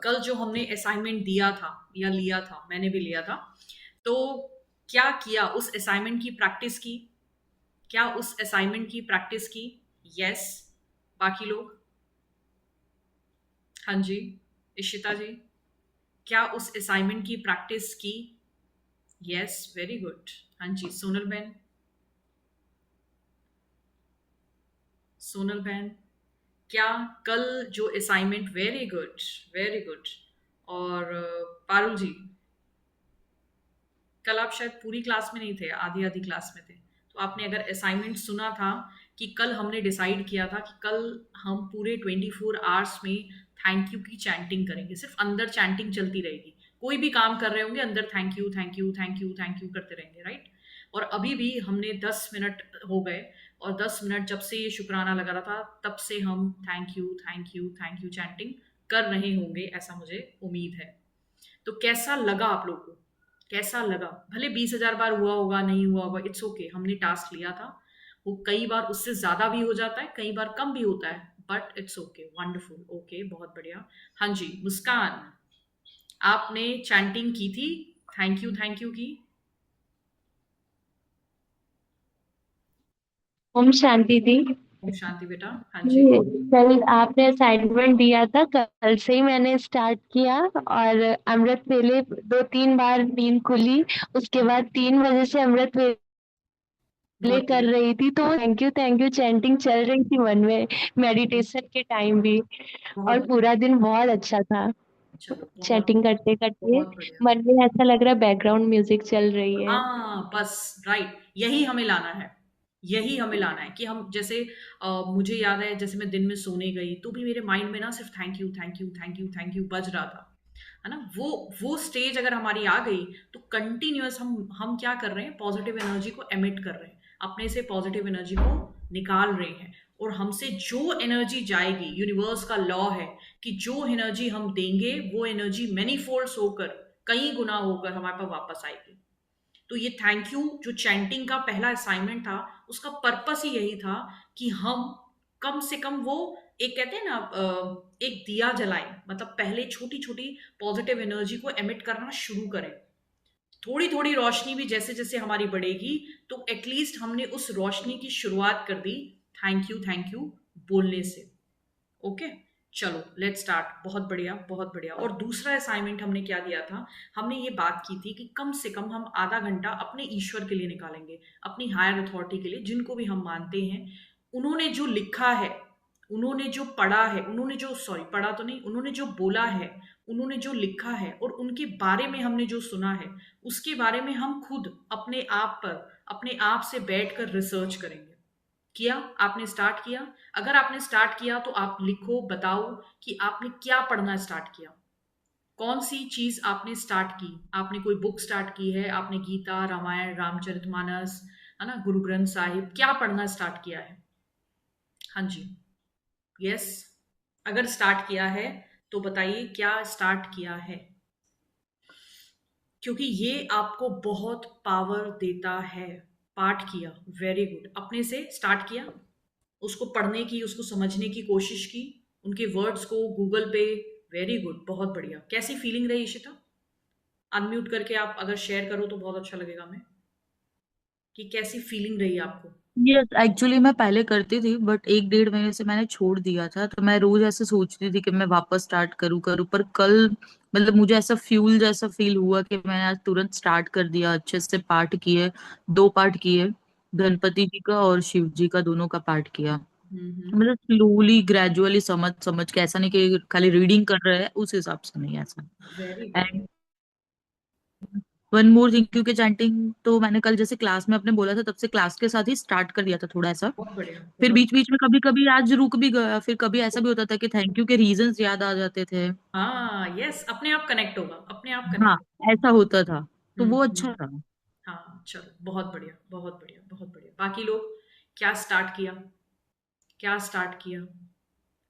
कल जो हमने असाइनमेंट दिया था या लिया था, मैंने भी लिया था, तो क्या किया? उस असाइनमेंट की प्रैक्टिस की? क्या उस असाइनमेंट की प्रैक्टिस की? यस। बाकी लोग? हाँ जी। इशिता जी, क्या उस असाइनमेंट की प्रैक्टिस की? Yes, very good. हाँ जी। सोनल बहन, सोनल बहन, क्या कल जो assignment, very good, very good. और पारुल जी, कल आप शायद पूरी क्लास में नहीं थे, आधी आधी क्लास में थे, तो आपने अगर असाइनमेंट सुना था कि कल हमने डिसाइड किया था कि कल हम पूरे 24 आवर्स में थैंक यू की चैंटिंग करेंगे, सिर्फ अंदर चैंटिंग चलती रहेगी। कोई भी काम कर रहे होंगे, अंदर thank you thank you thank you thank you करते रहेंगे, राइट? और अभी भी हमने 10 मिनट हो गए, और 10 मिनट जब से ये शुक्राना लगा रहा था तब से हम thank you thank you thank you chanting कर रहे होंगे, ऐसा मुझे उम्मीद है। तो कैसा लगा आप लोग को? कैसा लगा? भले 20,000 बार हुआ होगा, नहीं हुआ होगा, इट्स ओके, हमने टास्क लिया था। वो कई बार उससे ज्यादा भी हो जाता है, कई बार कम भी होता है, but it's okay, wonderful, okay, बहुत बढ़िया। हाँ जी, मुस्कान, आपने चैंटिंग की थी, थैंक यू की? ओम शांति दी। ओम शांति बेटा, हाँ जी। ये कल आपने असाइनमेंट दिया था, कल से ही मैंने स्टार्ट किया। और अमृत वेले 2-3 बार नींद खुली। उसके बाद 3 बजे से अमृत वेले बहुत कर बढ़िया, रही थी, तो थैंक यू चैंटिंग चल रही थी मन में, मेडिटेशन के टाइम भी। बहुत और बढ़िया। पूरा दिन बहुत अच्छा था। चलो, बहुत चैटिंग करते करते बहुत बढ़िया। मन में ऐसा लग रहा है बैकग्राउंड म्यूजिक चल रही है। हाँ, बस राइट, यही हमें लाना है। यही हमें लाना है कि हम जैसे, मुझे याद है जैसे मैं दिन में सोने गई तो भी मेरे माइंड में ना सिर्फ thank you thank you thank you thank you बज रहा था, है ना? वो स्टेज अगर हमारी आ गई तो कंटिन्यूअस हम क्या कर रहे हैं? पॉजिटिव एनर्जी को एमिट कर रहे हैं, अपने से पॉजिटिव एनर्जी को निकाल रहे हैं। और हमसे जो एनर्जी जाएगी, यूनिवर्स का लॉ है कि जो एनर्जी हम देंगे वो एनर्जी मैनीफोल्ड्स होकर, कई गुना होकर हमारे पास वापस आएगी। तो ये थैंक यू जो चैंटिंग का पहला असाइनमेंट था, उसका पर्पस ही यही था कि हम कम से कम वो, एक कहते हैं ना, एक दिया जलाएं, मतलब पहले छोटी छोटी पॉजिटिव एनर्जी को एमिट करना शुरू करें। थोड़ी थोड़ी रोशनी भी जैसे जैसे हमारी बढ़ेगी, तो एटलीस्ट हमने उस रोशनी की शुरुआत कर दी थैंक यू बोलने से। ओके, चलो लेट्स स्टार्ट। बहुत बढ़िया, बहुत बढ़िया। और दूसरा असाइनमेंट हमने क्या दिया था? हमने ये बात की थी कि कम से कम हम आधा घंटा अपने ईश्वर के लिए निकालेंगे, अपनी हायर अथॉरिटी के लिए, जिनको भी हम मानते हैं। उन्होंने जो लिखा है, उन्होंने जो पढ़ा है, उन्होंने जो, सॉरी, पढ़ा तो नहीं, उन्होंने जो बोला है, उन्होंने जो लिखा है, और उनके बारे में हमने जो सुना है, उसके बारे में हम खुद अपने आप पर, अपने आप से बैठकर रिसर्च करेंगे। किया? आपने स्टार्ट किया? अगर आपने स्टार्ट किया तो आप लिखो, बताओ कि आपने क्या पढ़ना स्टार्ट किया। कौन सी चीज आपने स्टार्ट की? आपने कोई बुक स्टार्ट की है? आपने गीता, रामायण, रामचरितमानस, है ना, गुरु ग्रंथ साहिब, क्या पढ़ना स्टार्ट किया है? हाँ जी। यस। अगर स्टार्ट किया है तो बताइए क्या स्टार्ट किया है, क्योंकि ये आपको बहुत पावर देता है। पाठ किया, वेरी गुड, अपने से स्टार्ट किया, उसको पढ़ने की, उसको समझने की कोशिश की, उनके वर्ड्स को गूगल पे, वेरी गुड, बहुत बढ़िया। कैसी फीलिंग रही इशिता? अनम्यूट करके आप अगर शेयर करो तो बहुत अच्छा लगेगा हमें, कि कैसी फीलिंग रही आपको। यस, एक्चुअली मैं पहले करती थी, बट 1-1.5 महीने से मैंने छोड़ दिया था। तो मैं रोज ऐसे सोचती थी कि मैं वापस स्टार्ट करूँ करूँ, पर कल मतलब मुझे ऐसा फ्यूल जैसा फील हुआ कि मैंने आज तुरंत स्टार्ट कर दिया। अच्छे से पाठ किए, 2 पाठ किए, गणपति जी का और शिव जी का, दोनों का पाठ किया। हम्म। मतलब स्लोली ग्रेजुअली समझ समझ के, ऐसा नहीं कि खाली रीडिंग कर रहे हैं उस हिसाब से, नहीं ऐसा। Very good. And one more thing, क्योंकि चैंटिंग तो मैंने कल जैसे क्लास में आपने बोला था तब से क्लास के साथ ही स्टार्ट कर दिया था थोड़ा ऐसा। बहुत बढ़िया, फिर बहुत। बीच बीच में कभी कभी आज रुक भी गया, फिर कभी ऐसा भी होता था कि थैंक यू के रीजंस याद आ जाते थे। हाँ, यस, अपने आप कनेक्ट होगा, अपने आप हाँ, कनेक्ट। ऐसा होता था, तो वो हम्म। अच्छा था। हाँ, चलो, बहुत बढ़िया, बहुत बढ़िया, बहुत बढ़िया। बाकी लोग, क्या स्टार्ट किया? क्या स्टार्ट किया?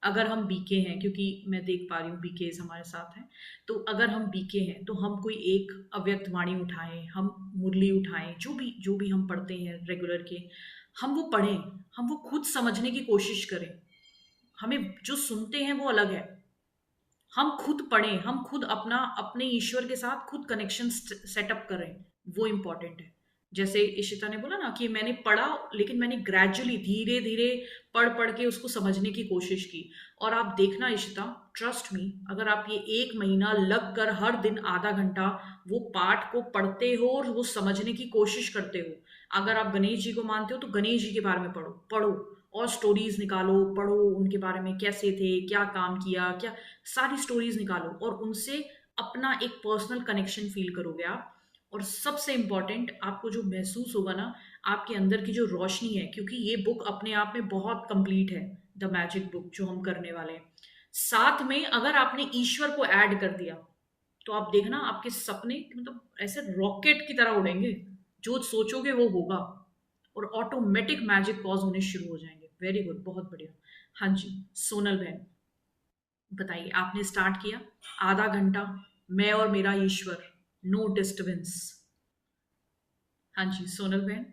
अगर हम बीके हैं, क्योंकि मैं देख पा रही हूँ बीकेज हमारे साथ हैं, तो अगर हम बीके हैं तो हम कोई एक अव्यक्त वाणी उठाएं, हम मुरली उठाएं, जो भी हम पढ़ते हैं रेगुलर के, हम वो पढ़ें, हम वो खुद समझने की कोशिश करें। हमें जो सुनते हैं वो अलग है, हम खुद पढ़ें, हम खुद अपना अपने ईश्वर के साथ खुद कनेक्शन सेटअप करें, वो इम्पोर्टेंट है। जैसे इशिता ने बोला ना कि मैंने पढ़ा, लेकिन मैंने ग्रेजुअली धीरे धीरे पढ़ पढ़ के उसको समझने की कोशिश की। और आप देखना इशिता, ट्रस्ट मी, अगर आप ये 1 महीना लग कर हर दिन आधा घंटा वो पाठ को पढ़ते हो और वो समझने की कोशिश करते हो, अगर आप गणेश जी को मानते हो तो गणेश जी के बारे में पढ़ो पढ़ो, और स्टोरीज निकालो, पढ़ो उनके बारे में, कैसे थे, क्या काम किया, क्या, सारी स्टोरीज निकालो और उनसे अपना एक पर्सनल कनेक्शन फील करोगे आप। और सबसे इंपॉर्टेंट, आपको जो महसूस होगा ना, आपके अंदर की जो रोशनी है, क्योंकि ये बुक अपने आप में बहुत कंप्लीट है, द मैजिक बुक जो हम करने वाले हैं, साथ में अगर आपने ईश्वर को ऐड कर दिया, तो आप देखना आपके सपने मतलब ऐसे रॉकेट की तरह उड़ेंगे। जो सोचोगे वो होगा, और ऑटोमेटिक मैजिक कॉज होने शुरू हो जाएंगे। वेरी गुड, बहुत बढ़िया। हाँ जी, सोनल बहन बताइए, आपने स्टार्ट किया आधा घंटा, मैं और मेरा ईश्वर, नो डिस्टरबेंस। हाँ जी सोनल बहन।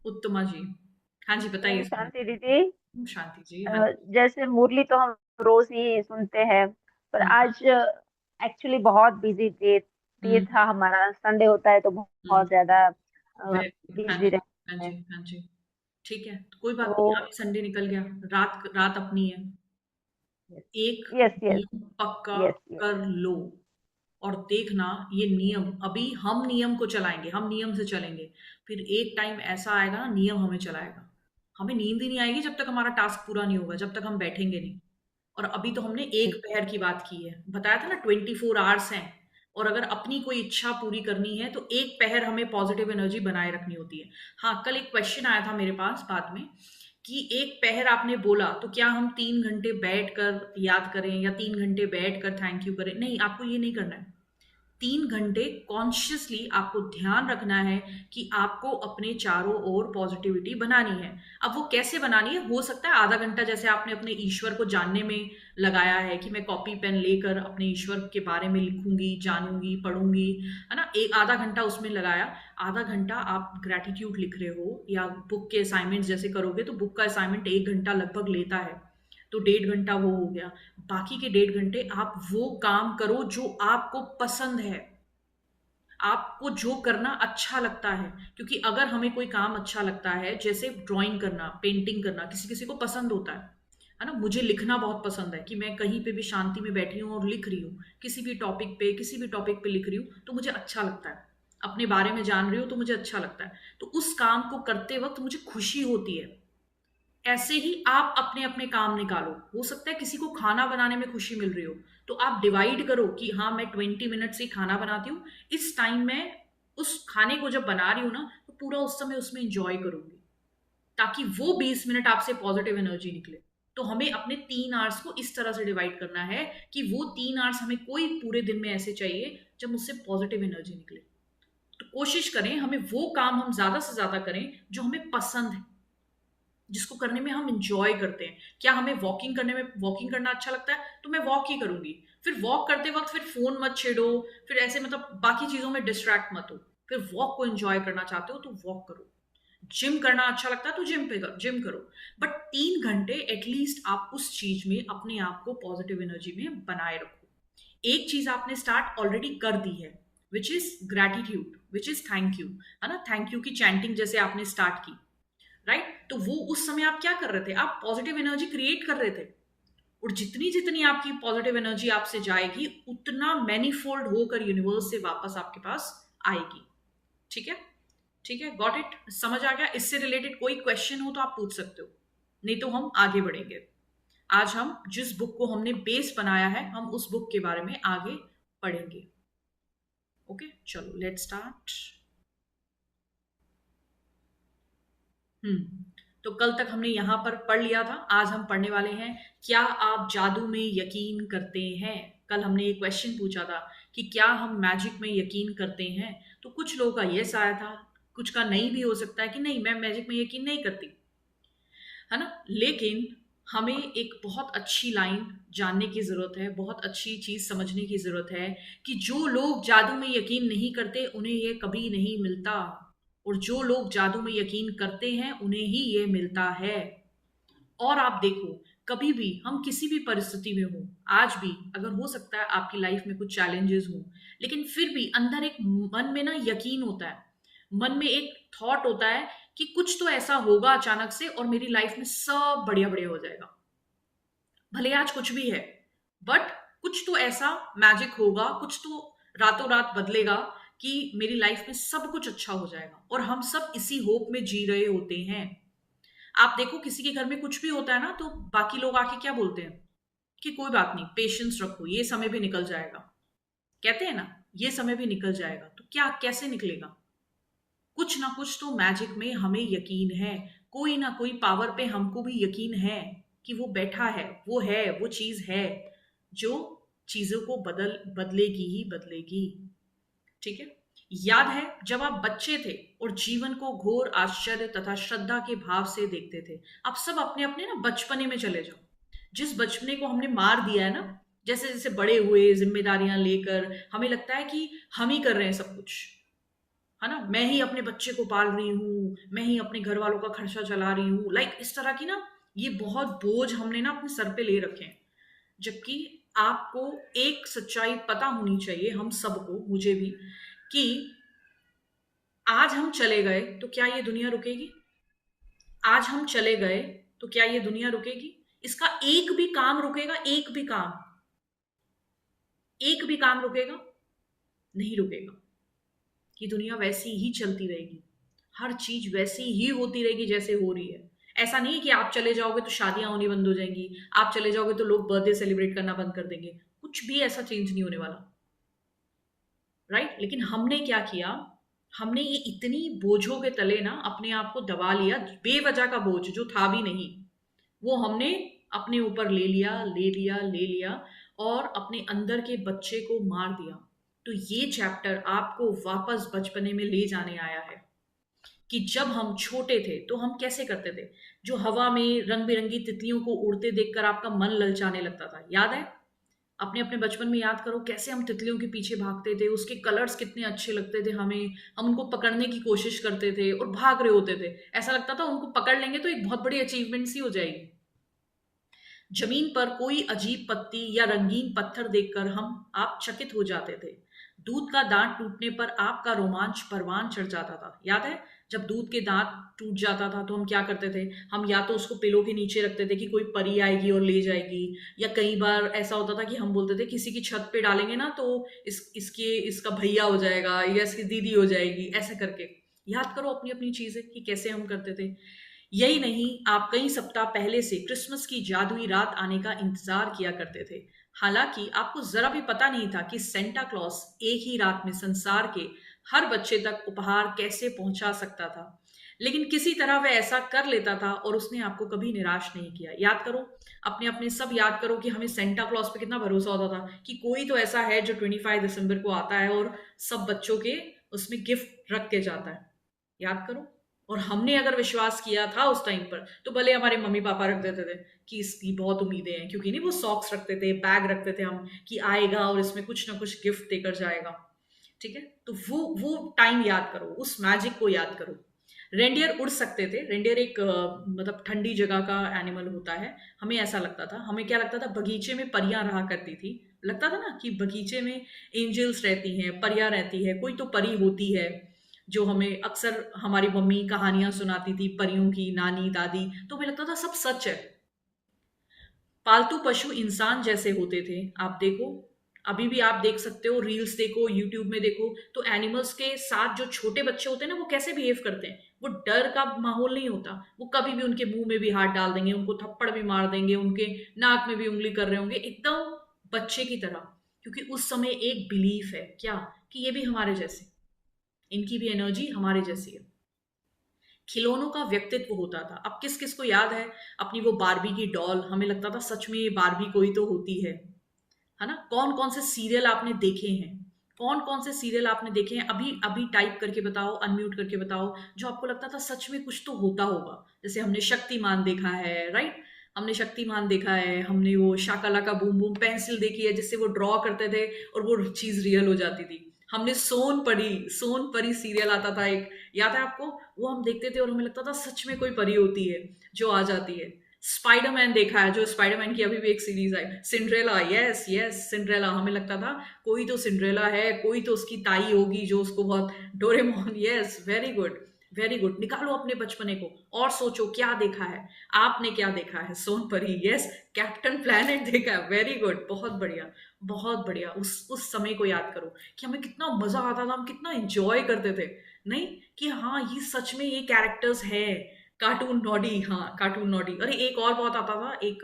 उत्तमा जी। हाँ जी बताइए ओम सोनल। शांति दीदी। शांति जी, हाँ अ, जी। जैसे मुरली तो हम रोज ही सुनते हैं, पर हम्म। आज एक्चुअली बहुत बिजी डे हम्म। था हमारा। संडे होता है तो हम्म। बहुत ज्यादा वेरी गुड, हाँ बिजी जी, हाँ रहते जी, हैं। हाँ जी। ठीक है, तो कोई बात नहीं, तो अभी संडे निकल गया, रात रात अपनी है। एक यस यस नियम पक्का यस यस। कर लो, और देखना ये नियम, अभी हम नियम को चलाएंगे, हम नियम से चलेंगे, फिर एक टाइम ऐसा आएगा ना नियम हमें चलाएगा। हमें नींद ही नहीं आएगी जब तक हमारा टास्क पूरा नहीं होगा, जब तक हम बैठेंगे नहीं। और अभी तो हमने एक पहर की बात की है, बताया था ना 24 आवर्स हैं, और अगर अपनी कोई इच्छा पूरी करनी है तो एक पहर हमें पॉजिटिव एनर्जी बनाए रखनी होती है। हाँ, कल एक क्वेश्चन आया था मेरे पास बाद में, कि एक पहर आपने बोला तो क्या हम 3 घंटे बैठ कर याद करें या 3 घंटे बैठ कर थैंक यू करें? नहीं, आपको ये नहीं करना है। 3 घंटे कॉन्शियसली आपको ध्यान रखना है कि आपको अपने चारों ओर पॉजिटिविटी बनानी है। अब वो कैसे बनानी है, हो सकता है आधा घंटा जैसे आपने अपने ईश्वर को जानने में लगाया है कि मैं कॉपी पेन लेकर अपने ईश्वर के बारे में लिखूंगी, जानूंगी, पढ़ूंगी, है ना, एक आधा घंटा उसमें लगाया। आधा घंटा आप ग्रेटिट्यूड लिख रहे हो या बुक के असाइनमेंट जैसे करोगे, तो बुक का असाइनमेंट 1 घंटा लगभग लेता है, तो 1.5 घंटा वो हो गया। बाकी के 1.5 घंटे आप वो काम करो जो आपको पसंद है, आपको जो करना अच्छा लगता है। क्योंकि अगर हमें कोई काम अच्छा लगता है, जैसे ड्राइंग करना, पेंटिंग करना, किसी किसी को पसंद होता है ना, मुझे लिखना बहुत पसंद है कि मैं कहीं पे भी शांति में बैठी हूँ और लिख रही हूँ, किसी भी टॉपिक पे लिख रही हूँ तो मुझे अच्छा लगता है, अपने बारे में जान रही हूँ तो मुझे अच्छा लगता है, तो उस काम को करते वक्त मुझे खुशी होती है। ऐसे ही आप अपने अपने काम निकालो, हो सकता है किसी को खाना बनाने में खुशी मिल रही हो, तो आप डिवाइड करो कि हाँ मैं 20 मिनट से खाना बनाती हूँ, इस टाइम में उस खाने को जब बना रही हूँ ना, तो पूरा उस समय उसमें इंजॉय करूंगी, ताकि वो 20 मिनट आपसे पॉजिटिव एनर्जी निकले। तो हमें अपने 3 आवर्स को इस तरह से डिवाइड करना है कि वो 3 आवर्स हमें कोई पूरे दिन में ऐसे चाहिए जब मुझसे पॉजिटिव एनर्जी निकले। तो कोशिश करें हमें वो काम हम ज्यादा से ज्यादा करें जो हमें पसंद है, जिसको करने में हम इंजॉय करते हैं। क्या हमें वॉकिंग करने में, वॉकिंग करना अच्छा लगता है तो मैं वॉक ही करूंगी, फिर वॉक करते वक्त फिर फोन मत छेड़ो, फिर ऐसे मतलब बाकी चीजों में डिस्ट्रैक्ट मत हो, फिर वॉक को एंजॉय करना चाहते हो तो वॉक करो। जिम करना अच्छा लगता है तो जिम करो, बट 3 घंटे एटलीस्ट आप उस चीज में अपने आप को पॉजिटिव एनर्जी में बनाए रखो। एक चीज आपने स्टार्ट ऑलरेडी कर दी है, which is gratitude, which is thank you, है ना, थैंक यू की चैंटिंग जैसे आपने स्टार्ट की, राइट? तो वो उस समय आप क्या कर रहे थे, आप पॉजिटिव एनर्जी क्रिएट कर रहे थे, और जितनी जितनी आपकी पॉजिटिव एनर्जी आपसे जाएगी उतना मैनीफोल्ड होकर यूनिवर्स से वापस आपके पास आएगी। ठीक है, ठीक है, गॉट इट, समझ आ गया? इससे रिलेटेड कोई क्वेश्चन हो तो आप पूछ सकते हो, नहीं तो हम आगे बढ़ेंगे। आज हम जिस बुक को हमने बेस बनाया है, हम उस बुक के बारे में आगे पढ़ेंगे। ओके, चलो लेट्स स्टार्ट। तो कल तक हमने यहां पर पढ़ लिया था, आज हम पढ़ने वाले हैं, क्या आप जादू में यकीन करते हैं? कल हमने एक क्वेश्चन पूछा था कि क्या हम मैजिक में यकीन करते हैं, तो कुछ लोगों का यस आया था, कुछ का नहीं भी हो सकता है कि नहीं मैं मैजिक में यकीन नहीं करती, है ना। लेकिन हमें एक बहुत अच्छी लाइन जानने की जरूरत है, बहुत अच्छी चीज समझने की जरूरत है, कि जो लोग जादू में यकीन नहीं करते उन्हें ये कभी नहीं मिलता, और जो लोग जादू में यकीन करते हैं उन्हें ही ये मिलता है। और आप देखो, कभी भी हम किसी भी परिस्थिति में हो, आज भी अगर हो सकता है आपकी लाइफ में कुछ चैलेंजेस हो, लेकिन फिर भी अंदर एक मन में ना यकीन होता है, मन में एक थॉट होता है कि कुछ तो ऐसा होगा अचानक से और मेरी लाइफ में सब बढ़िया बढ़िया हो जाएगा। भले आज कुछ भी है, बट कुछ तो ऐसा मैजिक होगा, कुछ तो रातों रात बदलेगा कि मेरी लाइफ में सब कुछ अच्छा हो जाएगा। और हम सब इसी होप में जी रहे होते हैं। आप देखो किसी के घर में कुछ भी होता है ना, तो बाकी लोग आके क्या बोलते हैं कि कोई बात नहीं, पेशेंस रखो, ये समय भी निकल जाएगा। कहते हैं ना, ये समय भी निकल जाएगा। तो क्या कैसे निकलेगा? कुछ ना कुछ तो मैजिक में हमें यकीन है, कोई ना कोई पावर पे हमको भी यकीन है कि वो बैठा है, वो चीज है जो चीजों को बदलेगी ही बदलेगी। ठीक है। याद है जब आप बच्चे थे और जीवन को घोर आश्चर्य तथा श्रद्धा के भाव से देखते थे। आप सब अपने अपने ना बचपने में चले जाओ, जिस बचपने को हमने मार दिया है ना, जैसे जैसे बड़े हुए जिम्मेदारियां लेकर हमें लगता है कि हम ही कर रहे हैं सब कुछ, है ना, मैं ही अपने बच्चे को पाल रही हूँ, मैं ही अपने घर वालों का खर्चा चला रही हूँ, लाइक इस तरह की ना, ये बहुत बोझ हमने ना अपने सर पे ले रखे हैं। जबकि आपको एक सच्चाई पता होनी चाहिए, हम सबको, मुझे भी, कि आज हम चले गए तो क्या ये दुनिया रुकेगी? आज हम चले गए तो क्या ये दुनिया रुकेगी? इसका एक भी काम रुकेगा? एक भी काम रुकेगा? नहीं रुकेगा। ये दुनिया वैसी ही चलती रहेगी, हर चीज वैसी ही होती रहेगी जैसे हो रही है। ऐसा नहीं है कि आप चले जाओगे तो शादियां होनी बंद हो जाएंगी, आप चले जाओगे तो लोग बर्थडे सेलिब्रेट करना बंद कर देंगे, कुछ भी ऐसा चेंज नहीं होने वाला, राइट? लेकिन हमने क्या किया, हमने ये इतनी बोझों के तले ना अपने आप को दबा लिया, बेवजह का बोझ जो था भी नहीं, वो हमने अपने ऊपर ले लिया और अपने अंदर के बच्चे को मार दिया। तो ये चैप्टर आपको वापस बचपने में ले जाने आया है कि जब हम छोटे थे तो हम कैसे करते थे, जो हवा में रंग बिरंगी तितलियों को उड़ते देखकर आपका मन ललचाने लगता था। याद है? अपने अपने बचपन में याद करो कैसे हम तितलियों के पीछे भागते थे, उसके कलर्स कितने अच्छे लगते थे हमें, हम उनको पकड़ने की कोशिश करते थे और भाग रहे होते थे। ऐसा लगता था उनको पकड़ लेंगे तो एक बहुत बड़ी अचीवमेंट सी हो जाएगी। जमीन पर कोई अजीब पत्ती या रंगीन पत्थर देखकर आप चकित हो जाते थे। दूध का दांत टूटने पर आपका रोमांच परवान चढ़ जाता था। याद है? जब दूध के दांत टूट जाता था तो हम क्या करते थे, हम या तो उसको पिलो के नीचे रखते थे कि कोई परी आएगी और ले जाएगी, या कई बार ऐसा होता था कि हम बोलते थे किसी की छत पे डालेंगे ना तो इसका भैया हो जाएगा या इसकी दीदी हो जाएगी, ऐसा करके। याद करो अपनी अपनी चीजें कि कैसे हम करते थे। यही नहीं, आप कई सप्ताह पहले से क्रिसमस की जादुई रात आने का इंतजार किया करते थे। हालांकि आपको जरा भी पता नहीं था कि सेंटा क्लॉस एक ही रात में संसार के हर बच्चे तक उपहार कैसे पहुंचा सकता था, लेकिन किसी तरह वह ऐसा कर लेता था और उसने आपको कभी निराश नहीं किया। याद करो, अपने अपने सब याद करो कि हमें सेंटा क्लॉस पे कितना भरोसा होता था कि कोई तो ऐसा है जो 25 दिसंबर को आता है और सब बच्चों के उसमें गिफ्ट रख के जाता है। याद करो। और हमने अगर विश्वास किया था उस टाइम पर, तो भले हमारे मम्मी पापा रख देते थे कि इसकी बहुत उम्मीदें हैं, क्योंकि नहीं वो सॉक्स रखते थे, बैग रखते थे हम कि आएगा और इसमें कुछ ना कुछ गिफ्ट देकर जाएगा। ठीक है, तो वो टाइम याद करो, उस मैजिक को याद करो। रेंडियर उड़ सकते थे। रेंडियर एक मतलब ठंडी जगह का एनिमल होता है। हमें ऐसा लगता था, हमें क्या लगता था, बगीचे में परियां रहा करती थी। लगता था ना कि बगीचे में एंजल्स रहती हैं, परियां रहती है, कोई तो परी होती है जो हमें अक्सर हमारी मम्मी कहानियां सुनाती थी परियों की, नानी दादी। तो हमें लगता था सब सच है। पालतू पशु इंसान जैसे होते थे। आप देखो, अभी भी आप देख सकते हो, रील्स देखो, यूट्यूब में देखो, तो एनिमल्स के साथ जो छोटे बच्चे होते हैं ना, वो कैसे बिहेव करते हैं। वो डर का माहौल नहीं होता, वो कभी भी उनके मुंह में भी हाथ डाल देंगे, उनको थप्पड़ भी मार देंगे, उनके नाक में भी उंगली कर रहे होंगे, एकदम बच्चे की तरह। क्योंकि उस समय एक बिलीफ है क्या, कि ये भी हमारे जैसे, इनकी भी एनर्जी हमारे जैसी है। खिलौनों का व्यक्तित्व होता था। अब किस किस को याद है अपनी वो बारबी की डॉल? हमें लगता था सच में ये बारबी कोई तो होती है ना? कौन कौन से सीरियल आपने देखे हैं, कौन कौन से सीरियल आपने देखे हैं? अभी अभी टाइप करके बताओ, अनम्यूट करके बताओ, जो आपको लगता था सच में कुछ तो होता होगा। जैसे हमने शक्तिमान देखा है, राइट? हमने शक्तिमान देखा है, हमने वो शाकाला का बूम बूम पेंसिल देखी है जिससे वो ड्रॉ करते थे और वो चीज रियल हो जाती थी। हमने सोन परी सीरियल आता था एक, याद है आपको? वो हम देखते थे और हमें लगता था सच में कोई परी होती है जो आ जाती है। स्पाइडरमैन देखा है, जो स्पाइडरमैन की अभी भी एक सीरीज आई, सिंड्रेला, यस यस सिंड्रेला, हमें लगता था कोई तो सिंड्रेला है, कोई तो उसकी ताई होगी जो उसको बहुत, Doraemon, yes very good very good. निकालो अपने बचपने को और सोचो क्या देखा है, आपने क्या देखा है, सोनपरी, यस, कैप्टन प्लैनेट देखा है, वेरी गुड, बहुत बढ़िया बहुत बढ़िया। उस समय को याद करो कि हमें कितना मजा आता था, हम कितना एंजॉय करते थे, नहीं कि हाँ ये सच में ये कैरेक्टर्स है। कार्टून नॉडी, हाँ कार्टून नॉडी, अरे एक और बहुत आता था, एक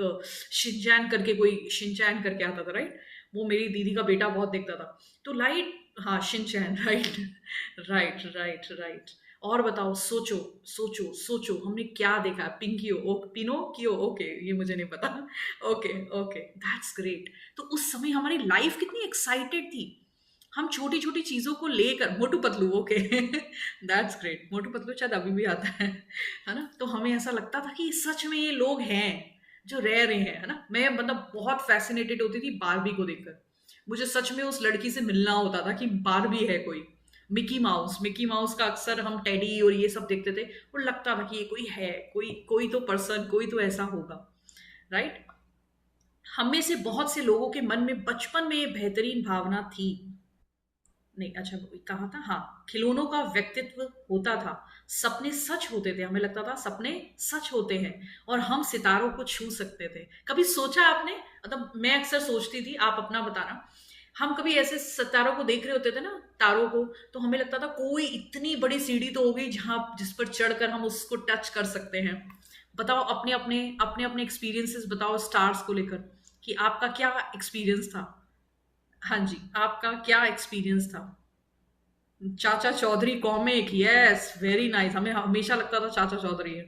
शिनचैन करके, कोई शिनचैन करके आता था, राइट, वो मेरी दीदी का बेटा बहुत देखता था, तो लाइट, हाँ Shinchan, right right right right. और बताओ, सोचो सोचो सोचो हमने क्या देखा है, पिंकियो, ओ पिनोकियो, ओके ये मुझे नहीं पता, ओके ओके दैट्स ग्रेट। तो उस समय हमारी लाइफ कितनी एक्साइटेड थी, हम छोटी छोटी चीजों को लेकर, Motu Patlu, okay that's great, Motu Patlu शायद अभी भी आता है ना, तो हमें ऐसा लगता था कि सच में ये लोग हैं जो रह रहे हैं, है ना। मैं मतलब बहुत फैसिनेटेड होती थी बारबी को देखकर, मुझे सच में उस लड़की से मिलना होता था कि बारबी है कोई, मिकी माउस, मिकी माउस का अक्सर हम टेडी और ये सब देखते थे, और लगता था कि ये कोई है, कोई कोई तो पर्सन, कोई तो ऐसा होगा, राइट। हम में से बहुत से लोगों के मन में बचपन में ये बेहतरीन भावना थी, नहीं अच्छा कहा था, हाँ, खिलौनों का व्यक्तित्व होता था, सपने सच होते थे, हमें लगता था सपने सच होते हैं और हम सितारों को छू सकते थे। कभी सोचा आपने, मतलब मैं अक्सर सोचती थी, आप अपना बताना, हम कभी ऐसे सितारों को देख रहे होते थे ना, तारों को, तो हमें लगता था कोई इतनी बड़ी सीढ़ी तो होगी जहां जिस पर चढ़कर हम उसको टच कर सकते हैं। बताओ अपने अपने अपने अपने एक्सपीरियंसेस बताओ स्टार्स को लेकर, कि आपका क्या एक्सपीरियंस था। हाँ जी, आपका क्या एक्सपीरियंस था। Chacha Chaudhary comic, yes very nice, हमें हमेशा लगता था चाचा चौधरी है,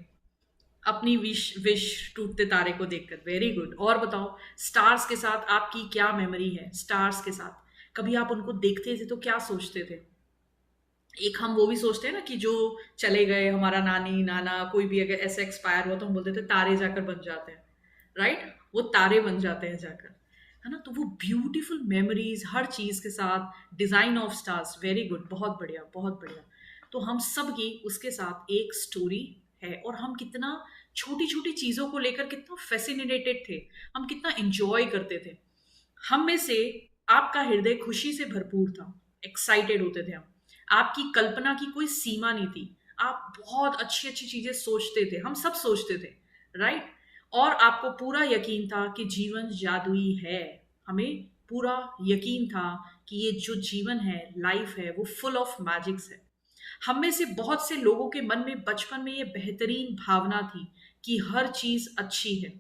अपनी विश विश टूटते तारे को देखकर, वेरी गुड। और बताओ स्टार्स के साथ आपकी क्या मेमोरी है, स्टार्स के साथ कभी आप उनको देखते थे तो क्या सोचते थे। एक हम वो भी सोचते हैं ना कि जो चले गए, हमारा नानी नाना कोई भी अगर ऐसे एक्सपायर हुआ तो हम बोलते थे तारे जाकर बन जाते हैं, राइट, वो तारे बन जाते हैं जाकर, है ना। तो वो ब्यूटीफुल मेमोरीज हर चीज के साथ, design of stars, very good, बहुत बढ़िया बहुत बढ़िया। तो हम सब की उसके साथ एक स्टोरी है, और हम कितना छोटी छोटी चीजों को लेकर कितना फैसिनेटेड थे, हम कितना एंजॉय करते थे। हम में से आपका हृदय खुशी से भरपूर था, एक्साइटेड होते थे हम, आपकी कल्पना की कोई सीमा नहीं थी, आप बहुत अच्छी अच्छी चीजें सोचते थे, हम सब सोचते थे, राइट। और आपको पूरा यकीन था कि जीवन जादुई है, हमें पूरा यकीन था कि ये जो जीवन है, लाइफ है, वो फुल ऑफ मैजिक्स है। हम में से बहुत से लोगों के मन में बचपन में ये बेहतरीन भावना थी कि हर चीज अच्छी है,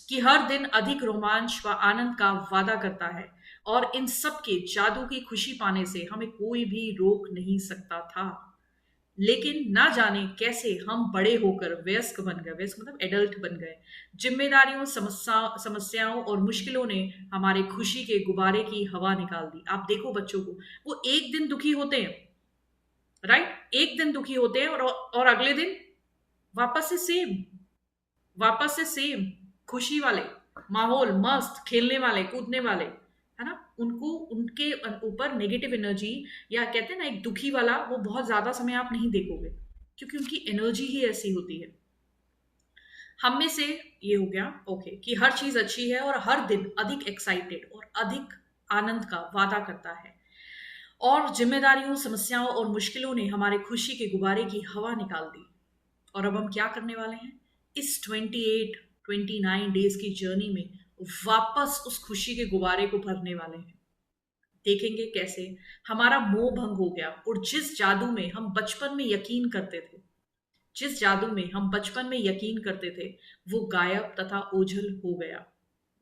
कि हर दिन अधिक रोमांच व आनंद का वादा करता है, और इन सब के जादू की खुशी पाने से हमें कोई भी रोक नहीं सकता था। लेकिन ना जाने कैसे हम बड़े होकर वयस्क बन गए, वयस्क मतलब एडल्ट बन गए। जिम्मेदारियों, समस्याओं और मुश्किलों ने हमारे खुशी के गुब्बारे की हवा निकाल दी। आप देखो बच्चों को, वो एक दिन दुखी होते हैं, राइट, एक दिन दुखी होते हैं और अगले दिन वापस से सेम, वापस से सेम खुशी वाले माहौल, मस्त खेलने वाले, कूदने वाले, है ना। उनको उनके ऊपर नेगेटिव एनर्जी, या कहते हैं ना एक दुखी वाला, वो बहुत ज्यादा समय आप नहीं देखोगे, क्योंकि उनकी एनर्जी ही ऐसी होती है। हम में से ये हो गया ओके कि हर चीज अच्छी है और हर दिन अधिक एक्साइटेड और अधिक आनंद का वादा करता है, और जिम्मेदारियों, समस्याओं और मुश्किलों ने हमारे खुशी के गुब्बारे की हवा निकाल दी। और अब हम क्या करने वाले हैं, इस 28-29 डेज की जर्नी में वापस उस खुशी के गुब्बारे को भरने वाले हैं। देखेंगे कैसे हमारा मोह भंग हो गया, और जिस जादू में हम बचपन में यकीन करते थे, जिस जादू में हम बचपन में यकीन करते थे, वो गायब तथा ओझल हो गया,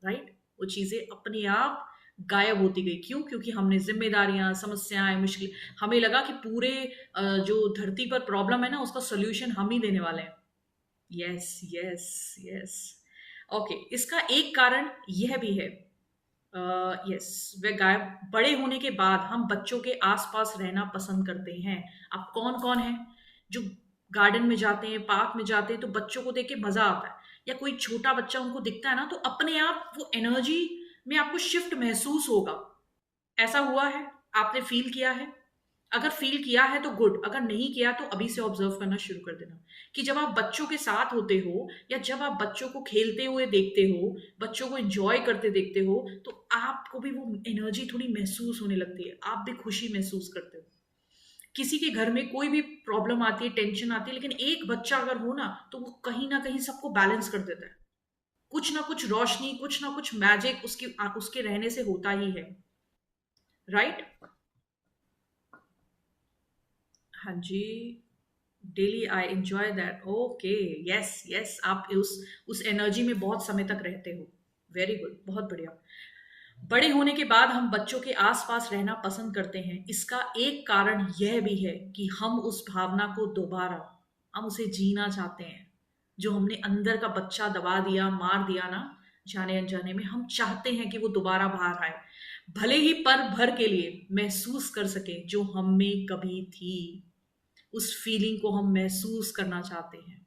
राइट। वो चीजें अपने आप गायब होती गई, क्यों, क्योंकि हमने जिम्मेदारियां, समस्याएं, मुश्किल, हमें लगा कि पूरे जो धरती पर प्रॉब्लम है ना, उसका सोल्यूशन हम ही देने वाले हैं। यस यस यस, ओके, इसका एक कारण यह भी है, यस, वे गायब, बड़े होने के बाद हम बच्चों के आसपास रहना पसंद करते हैं। अब कौन कौन है जो गार्डन में जाते हैं, पार्क में जाते हैं, तो बच्चों को देख के मजा आता है, या कोई छोटा बच्चा उनको दिखता है ना, तो अपने आप वो एनर्जी में आपको शिफ्ट महसूस होगा। ऐसा हुआ है, आपने फील किया है, अगर फील किया है तो गुड, अगर नहीं किया तो अभी से ऑब्जर्व करना शुरू कर देना कि जब आप बच्चों के साथ होते हो या जब आप बच्चों को खेलते हुए देखते हो, बच्चों को एंजॉय करते देखते हो, तो आपको भी वो एनर्जी थोड़ी महसूस होने लगती है, आप भी खुशी महसूस करते हो। किसी के घर में कोई भी प्रॉब्लम आती है, टेंशन आती है, लेकिन एक बच्चा अगर हो ना तो वो कहीं ना कहीं सबको बैलेंस कर देता है। कुछ ना कुछ रोशनी, कुछ ना कुछ मैजिक उसके उसके रहने से होता ही है। राइट? हाँ जी। Daily I enjoy that. Okay. Yes yes, आप उस एनर्जी में बहुत समय तक रहते हो। वेरी गुड, बहुत बढ़िया। बड़े होने के बाद हम बच्चों के आसपास रहना पसंद करते हैं, इसका एक कारण यह भी है कि हम उस भावना को दोबारा, हम उसे जीना चाहते हैं। जो हमने अंदर का बच्चा दबा दिया, मार दिया ना, जाने अनजाने में, हम चाहते हैं कि वो दोबारा बाहर आए, भले ही पल भर के लिए महसूस कर सके जो हम में कभी थी। उस फीलिंग को हम महसूस करना चाहते हैं।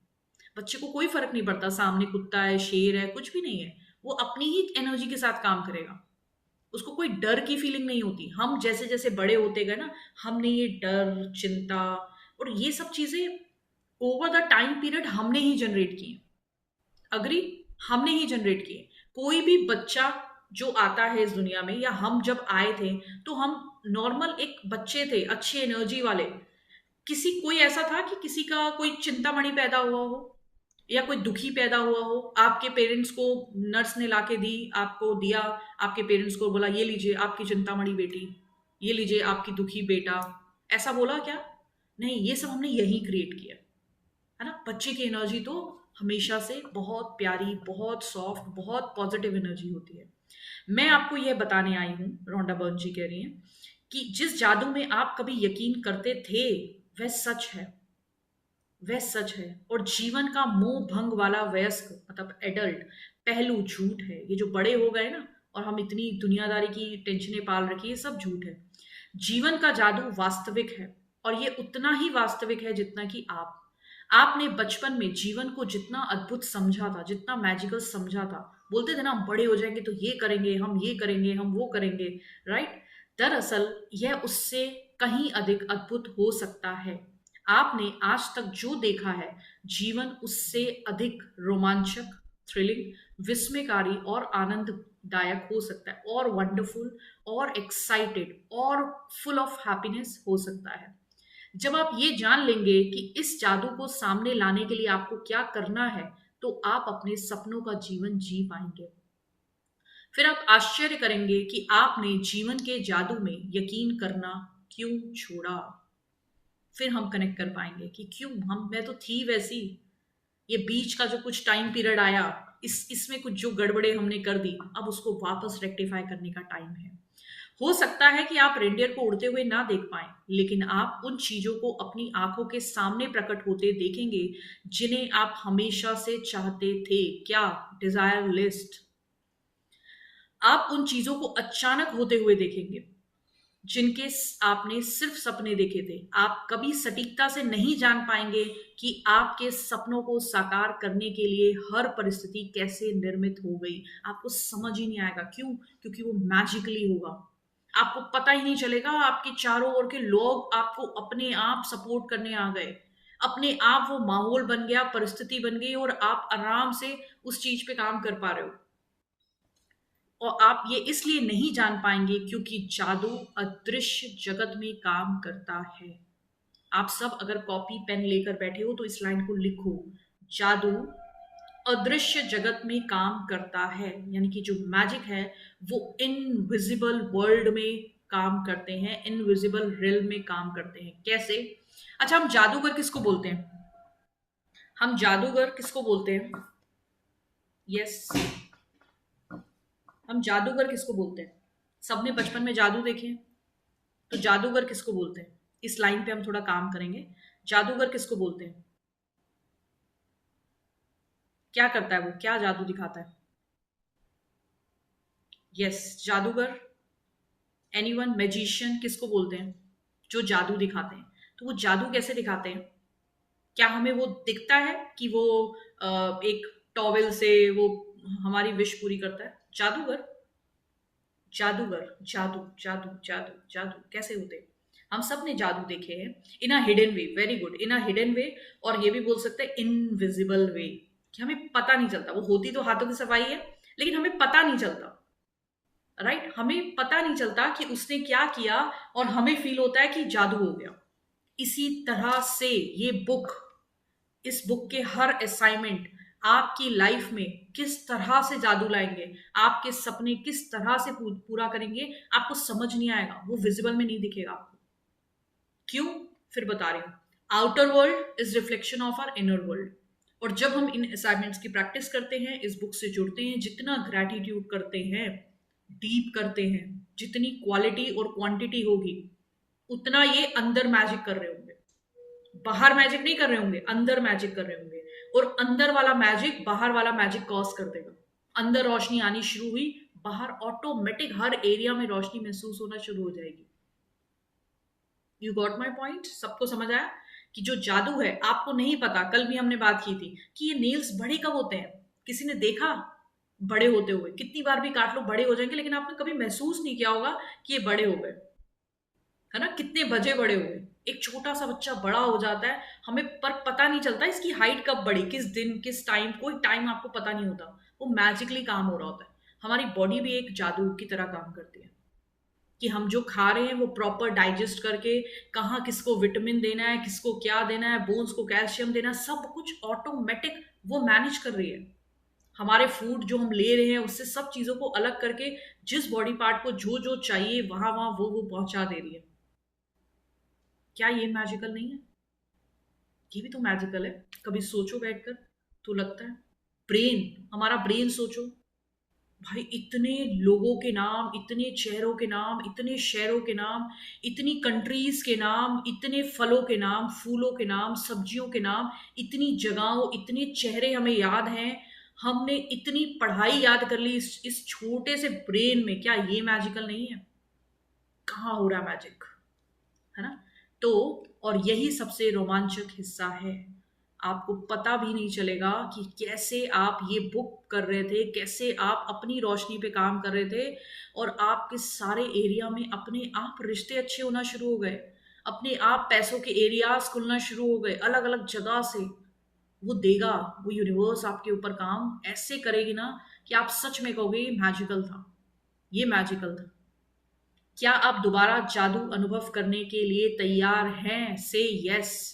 बच्चे को कोई फर्क नहीं पड़ता सामने कुत्ता है, शेर है, कुछ भी नहीं है, वो अपनी ही एनर्जी के साथ काम करेगा। उसको कोई डर की फीलिंग नहीं होती। हम जैसे जैसे बड़े होते गए ना, हमने ये डर, चिंता और ये सब चीजें ओवर द टाइम पीरियड हमने ही जनरेट की। अग्री? हमने ही जनरेट किए। कोई भी बच्चा जो आता है इस दुनिया में, या हम जब आए थे तो हम नॉर्मल एक बच्चे थे, अच्छी एनर्जी वाले। किसी कोई ऐसा था कि किसी का कोई चिंतामणि पैदा हुआ हो या कोई दुखी पैदा हुआ हो, आपके पेरेंट्स को नर्स ने लाके दी, आपको दिया, आपके पेरेंट्स को बोला ये लीजिए आपकी चिंतामणि बेटी, ये लीजिए आपकी दुखी बेटा, ऐसा बोला क्या? नहीं, ये सब हमने यही क्रिएट किया है ना। बच्चे की एनर्जी तो हमेशा से बहुत प्यारी, बहुत सॉफ्ट, बहुत पॉजिटिव एनर्जी होती है। मैं आपको यह बताने आई हूं, रोंडा बर्न जी कह रही हैं, कि जिस जादू में आप कभी यकीन करते थे वह सच है, वह सच है। और जीवन का मोह भंग वाला वयस्क, मतलब एडल्ट पहलू झूठ है। ये जो बड़े हो गए ना और हम इतनी दुनियादारी की टेंशनें पाल रखी है, सब झूठ है। जीवन का जादू वास्तविक है, और ये उतना ही वास्तविक है जितना कि आपने बचपन में जीवन को जितना अद्भुत समझा था, जितना मैजिकल समझा था। बोलते थे ना हम बड़े हो जाएंगे तो ये करेंगे, हम ये करेंगे, हम वो करेंगे। राइट? दरअसल यह उससे कहीं अधिक अद्भुत हो सकता है। आपने आज तक जो देखा है, जीवन उससे अधिक रोमांचक, थ्रिलिंग, विस्मयकारी और आनंददायक हो सकता है, और वंडरफुल, और एक्साइटेड, और फुल ऑफ हैप्पीनेस हो सकता है। जब आप ये जान लेंगे कि इस जादू को सामने लाने के लिए आपको क्या करना है, तो आप अपने सपनों का जीवन जी पाएंगे। फिर आप आश्चर्य करेंगे कि आपने जीवन के जादू में यकीन करना क्यों छोड़ा। फिर हम कनेक्ट कर पाएंगे कि क्यों मैं तो थी वैसी, ये बीच का जो कुछ टाइम पीरियड आया, इसमें कुछ जो गड़बड़े हमने कर दी, अब उसको वापस रेक्टिफाई करने का टाइम है। हो सकता है कि आप रेंडियर को उड़ते हुए ना देख पाए, लेकिन आप उन चीजों को अपनी आंखों के सामने प्रकट होते देखेंगे जिन्हें आप हमेशा से चाहते थे। क्या? Desire list. आप उन चीजों को अचानक होते हुए देखेंगे जिनके आपने सिर्फ सपने देखे थे। आप कभी सटीकता से नहीं जान पाएंगे कि आपके सपनों को साकार करने के लिए हर परिस्थिति कैसे निर्मित हो गई। आपको समझ ही नहीं आएगा। क्यों? क्योंकि वो मैजिकली होगा। आपको पता ही नहीं चलेगा, आपके चारों ओर के लोग आपको अपने आप सपोर्ट करने आ गए, अपने आप वो माहौल बन गया, परिस्थिति बन गई, और आप आराम से उस चीज पे काम कर पा रहे हो। और आप ये इसलिए नहीं जान पाएंगे क्योंकि जादू अदृश्य जगत में काम करता है। आप सब अगर कॉपी पेन लेकर बैठे हो तो इस लाइन को लिखो, जादू अदृश्य जगत में काम करता है। यानी कि जो मैजिक है वो इनविजिबल वर्ल्ड में काम करते हैं, इनविजिबल रियल में काम करते हैं। कैसे? अच्छा, हम जादूगर किसको बोलते हैं? हम जादूगर किसको बोलते हैं? यस, हम जादूगर किसको बोलते हैं? सबने बचपन में जादू देखे हैं, तो जादूगर किसको बोलते हैं? इस लाइन पे हम थोड़ा काम करेंगे। जादूगर किसको बोलते हैं? क्या करता है वो? क्या जादू दिखाता है? यस, जादूगर। एनीवन? मैजिशियन किसको बोलते हैं? जो जादू दिखाते हैं। तो वो जादू कैसे दिखाते हैं? क्या हमें वो दिखता है कि वो एक टॉवेल से वो हमारी विश पूरी करता है? जादूगर, जादूगर, जादू जादू जादू जादू कैसे होते हैं? हम सब ने जादू देखे हैं in a hidden way, very good, in a hidden way, और ये भी बोल सकते हैं इनविजिबल वे, कि हमें पता नहीं चलता, वो होती तो हाथों की सफाई है लेकिन हमें पता नहीं चलता, राइट? हमें पता नहीं चलता कि उसने क्या किया और हमें फील होता है कि जादू हो गया। इसी तरह से ये बुक, इस बुक के हर असाइनमेंट आपकी लाइफ में किस तरह से जादू लाएंगे, आपके सपने किस तरह से पूरा करेंगे, आपको समझ नहीं आएगा, वो विजिबल में नहीं दिखेगा आपको। क्यों? फिर बता रही हूं। Outer world is reflection of our inner world, और जब हम इन असाइनमेंट्स की प्रैक्टिस करते हैं, इस बुक से जुड़ते हैं, जितना ग्रैटिट्यूड करते हैं, डीप करते हैं, जितनी क्वालिटी और क्वांटिटी होगी, उतना ये अंदर मैजिक कर रहे होंगे। बाहर मैजिक नहीं कर रहे होंगे, अंदर मैजिक कर रहे होंगे, और अंदर वाला मैजिक बाहर वाला मैजिक कॉज कर देगा। अंदर रोशनी आनी शुरू हुई, बाहर ऑटोमेटिक हर एरिया में रोशनी महसूस होना शुरू हो जाएगी। You got my point? सबको समझ आया कि जो जादू है, आपको नहीं पता, कल भी हमने बात की थी कि ये नेल्स बड़े कब होते हैं। किसी ने देखा बड़े होते हुए? कितनी बार भी काट लो बड़े हो जाएंगे, लेकिन आपने कभी महसूस नहीं किया होगा कि ये बड़े हो गए, है ना? कितने बजे बड़े हुए? एक छोटा सा बच्चा बड़ा हो जाता है, हमें पर पता नहीं चलता इसकी हाइट कब बढ़ी, किस दिन, किस टाइम, कोई टाइम आपको पता नहीं होता, वो मैजिकली काम हो रहा होता है। हमारी बॉडी भी एक जादू की तरह काम करती है कि हम जो खा रहे हैं वो प्रॉपर डाइजेस्ट करके, कहाँ किसको विटामिन देना है, किसको क्या देना है, बोन्स को कैल्शियम देना है, सब कुछ ऑटोमेटिक वो मैनेज कर रही है। हमारे फूड जो हम ले रहे हैं उससे सब चीजों को अलग करके जिस बॉडी पार्ट को जो जो चाहिए वहां वहां वो पहुंचा दे रही है। क्या ये मैजिकल नहीं है? ये भी तो मैजिकल है। कभी सोचो बैठकर, तो लगता है ब्रेन, हमारा ब्रेन सोचो भाई, इतने लोगों के नाम, इतने चेहरों के नाम, इतने शहरों के नाम, इतनी कंट्रीज के नाम, इतने फलों के नाम, फूलों के नाम, सब्जियों के नाम, इतनी जगहों, इतने चेहरे हमें याद हैं, हमने इतनी पढ़ाई याद कर ली इस छोटे से ब्रेन में। क्या ये मैजिकल नहीं है? कहाँ हो रहा मैजिक, है ना? तो और यही सबसे रोमांचक हिस्सा है, आपको पता भी नहीं चलेगा कि कैसे आप ये बुक कर रहे थे, कैसे आप अपनी रोशनी पे काम कर रहे थे, और आपके सारे एरिया में अपने आप रिश्ते अच्छे होना शुरू हो गए, अपने आप पैसों के एरियाज खुलना शुरू हो गए अलग अलग जगह से। वो देगा, वो यूनिवर्स आपके ऊपर काम ऐसे करेगी ना कि आप सच में कहोगे ये मैजिकल था, ये मैजिकल था। क्या आप दोबारा जादू अनुभव करने के लिए तैयार हैं? से यस।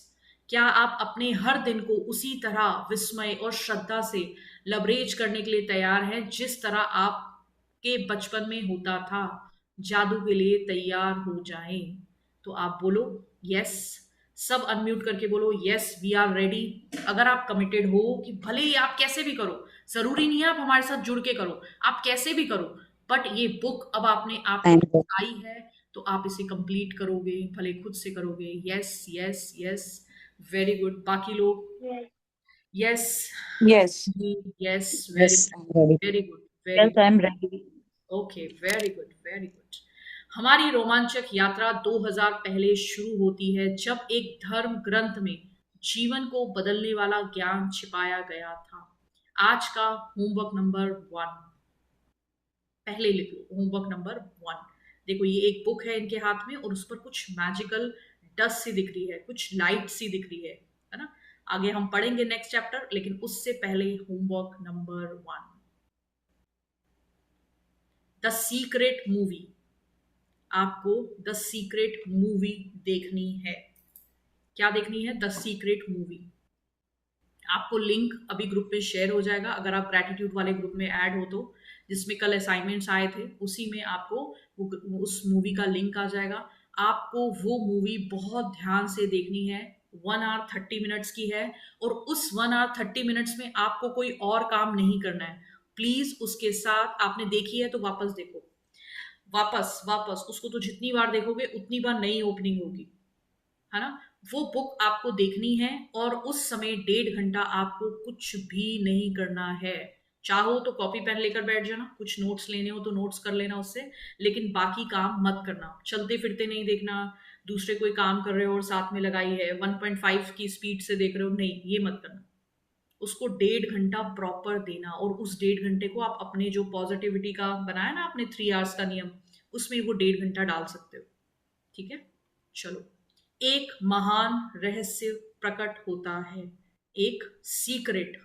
क्या आप अपने हर दिन को उसी तरह विस्मय और श्रद्धा से लबरेज करने के लिए तैयार हैं जिस तरह आपके बचपन में होता था? जादू के लिए तैयार हो जाएं। तो आप बोलो यस, सब अनम्यूट करके बोलो यस वी आर रेडी। अगर आप कमिटेड हो कि भले ही आप कैसे भी करो, जरूरी नहीं है आप हमारे साथ जुड़ के करो, आप कैसे भी करो, बट ये बुक अब आपने आपको आई है तो आप इसे कंप्लीट करोगे, भले खुद से करोगे। Yes yes yes, very good. बाकी लोग yes, Yes. Yes, very Yes, I'm ready. Very good, very Yes, I'm ready. Okay, very good, very good. हमारी रोमांचक यात्रा 2000 पहले शुरू होती है, जब एक धर्म ग्रंथ में जीवन को बदलने वाला ज्ञान छिपाया गया था। आज का होमवर्क नंबर 1 पहले लिख लो, होमवर्क नंबर 1। देखो ये एक बुक है इनके हाथ में और उस पर कुछ मैजिकल डस्ट सी दिख रही है, कुछ लाइट सी दिख रही है ना? आगे हम पढ़ेंगे नेक्स्ट चैप्टर, लेकिन उससे पहले homework number 1, the secret movie. आपको द सीक्रेट मूवी देखनी है। क्या देखनी है? The secret movie. आपको लिंक अभी ग्रुप में शेयर हो जाएगा, अगर आप ग्रैटिट्यूड वाले ग्रुप में ऐड हो तो, जिसमें कल असाइनमेंट्स आए थे, उसी में आपको उस मूवी का लिंक आ जाएगा। आपको वो मूवी बहुत ध्यान से देखनी है। 1 आवर 30 मिनट्स की है, और उस 1 आवर 30 मिनट्स में आपको कोई और काम नहीं करना है। प्लीज उसके साथ, आपने देखी है तो वापस देखो, वापस वापस उसको तो जितनी बार देखोगे उतनी बार नई ओपनिंग होगी, है ना? वो बुक आपको देखनी है, और उस समय 1.5 घंटा आपको कुछ भी नहीं करना है। चाहो तो कॉपी पेन लेकर बैठ जाना, कुछ नोट्स लेने हो तो नोट्स कर लेना उससे, लेकिन बाकी काम मत करना। चलते फिरते नहीं देखना, दूसरे कोई काम कर रहे हो और साथ में लगाई है 1.5 की स्पीड से देख रहे हो, नहीं, ये मत करना। उसको 1.5 घंटा प्रॉपर देना, और उस 1.5 घंटे को आप अपने जो पॉजिटिविटी का बनाया ना आपने 3 आवर्स का नियम, उसमें वो 1.5 घंटा डाल सकते हो। ठीक है? चलो, एक महान रहस्य प्रकट होता है, एक सीक्रेट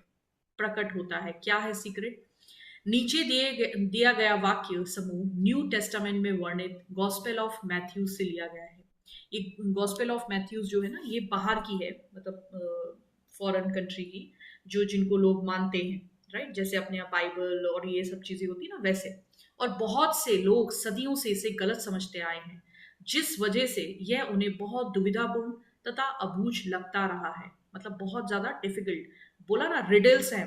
प्रकट होता है। क्या है सीक्रेट? नीचे दिया गया वाक्य समूह न्यू टेस्टामेंट में वर्णित गॉस्पेल ऑफ मैथ्यूज से लिया गया है। ये गॉस्पेल ऑफ मैथ्यूज जो है ना, ये बाहर की है, मतलब फॉरेन कंट्री की, जो जिनको लोग मानते हैं, राइट? जैसे अपने यहाँ बाइबल और ये सब चीजें होती है ना, वैसे। और बहुत से लोग सदियों से इसे गलत समझते आए हैं, जिस वजह से यह उन्हें बहुत दुविधापूर्ण तथा अबूझ लगता रहा है। मतलब बहुत ज्यादा डिफिकल्ट, बोला ना, रिडल्स है।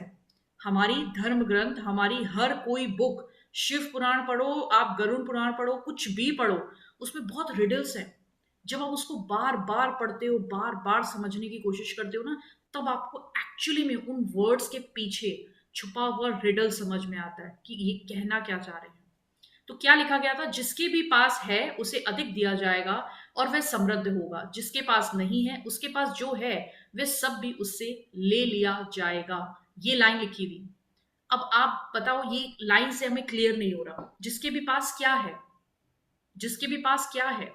हमारी धर्म ग्रंथ, हमारी हर कोई बुक, शिव पुराण पढ़ो, आप गरुड़ पुराण पढ़ो, कुछ भी पढ़ो, उसमें बहुत रिडल्स हैं। जब आप उसको बार बार पढ़ते हो, बार बार समझने की कोशिश करते हो ना, तब आपको एक्चुअली में उन वर्ड्स के पीछे छुपा हुआ रिडल समझ में आता है कि ये कहना क्या चाह रहे हैं। तो क्या लिखा गया था? जिसके भी पास है उसे अधिक दिया जाएगा और वह समृद्ध होगा, जिसके पास नहीं है उसके पास जो है वह सब भी उससे ले लिया जाएगा। ये लाइन लिखी थी। अब आप बताओ, ये लाइन से हमें क्लियर नहीं हो रहा, जिसके भी पास क्या है, जिसके भी पास क्या है।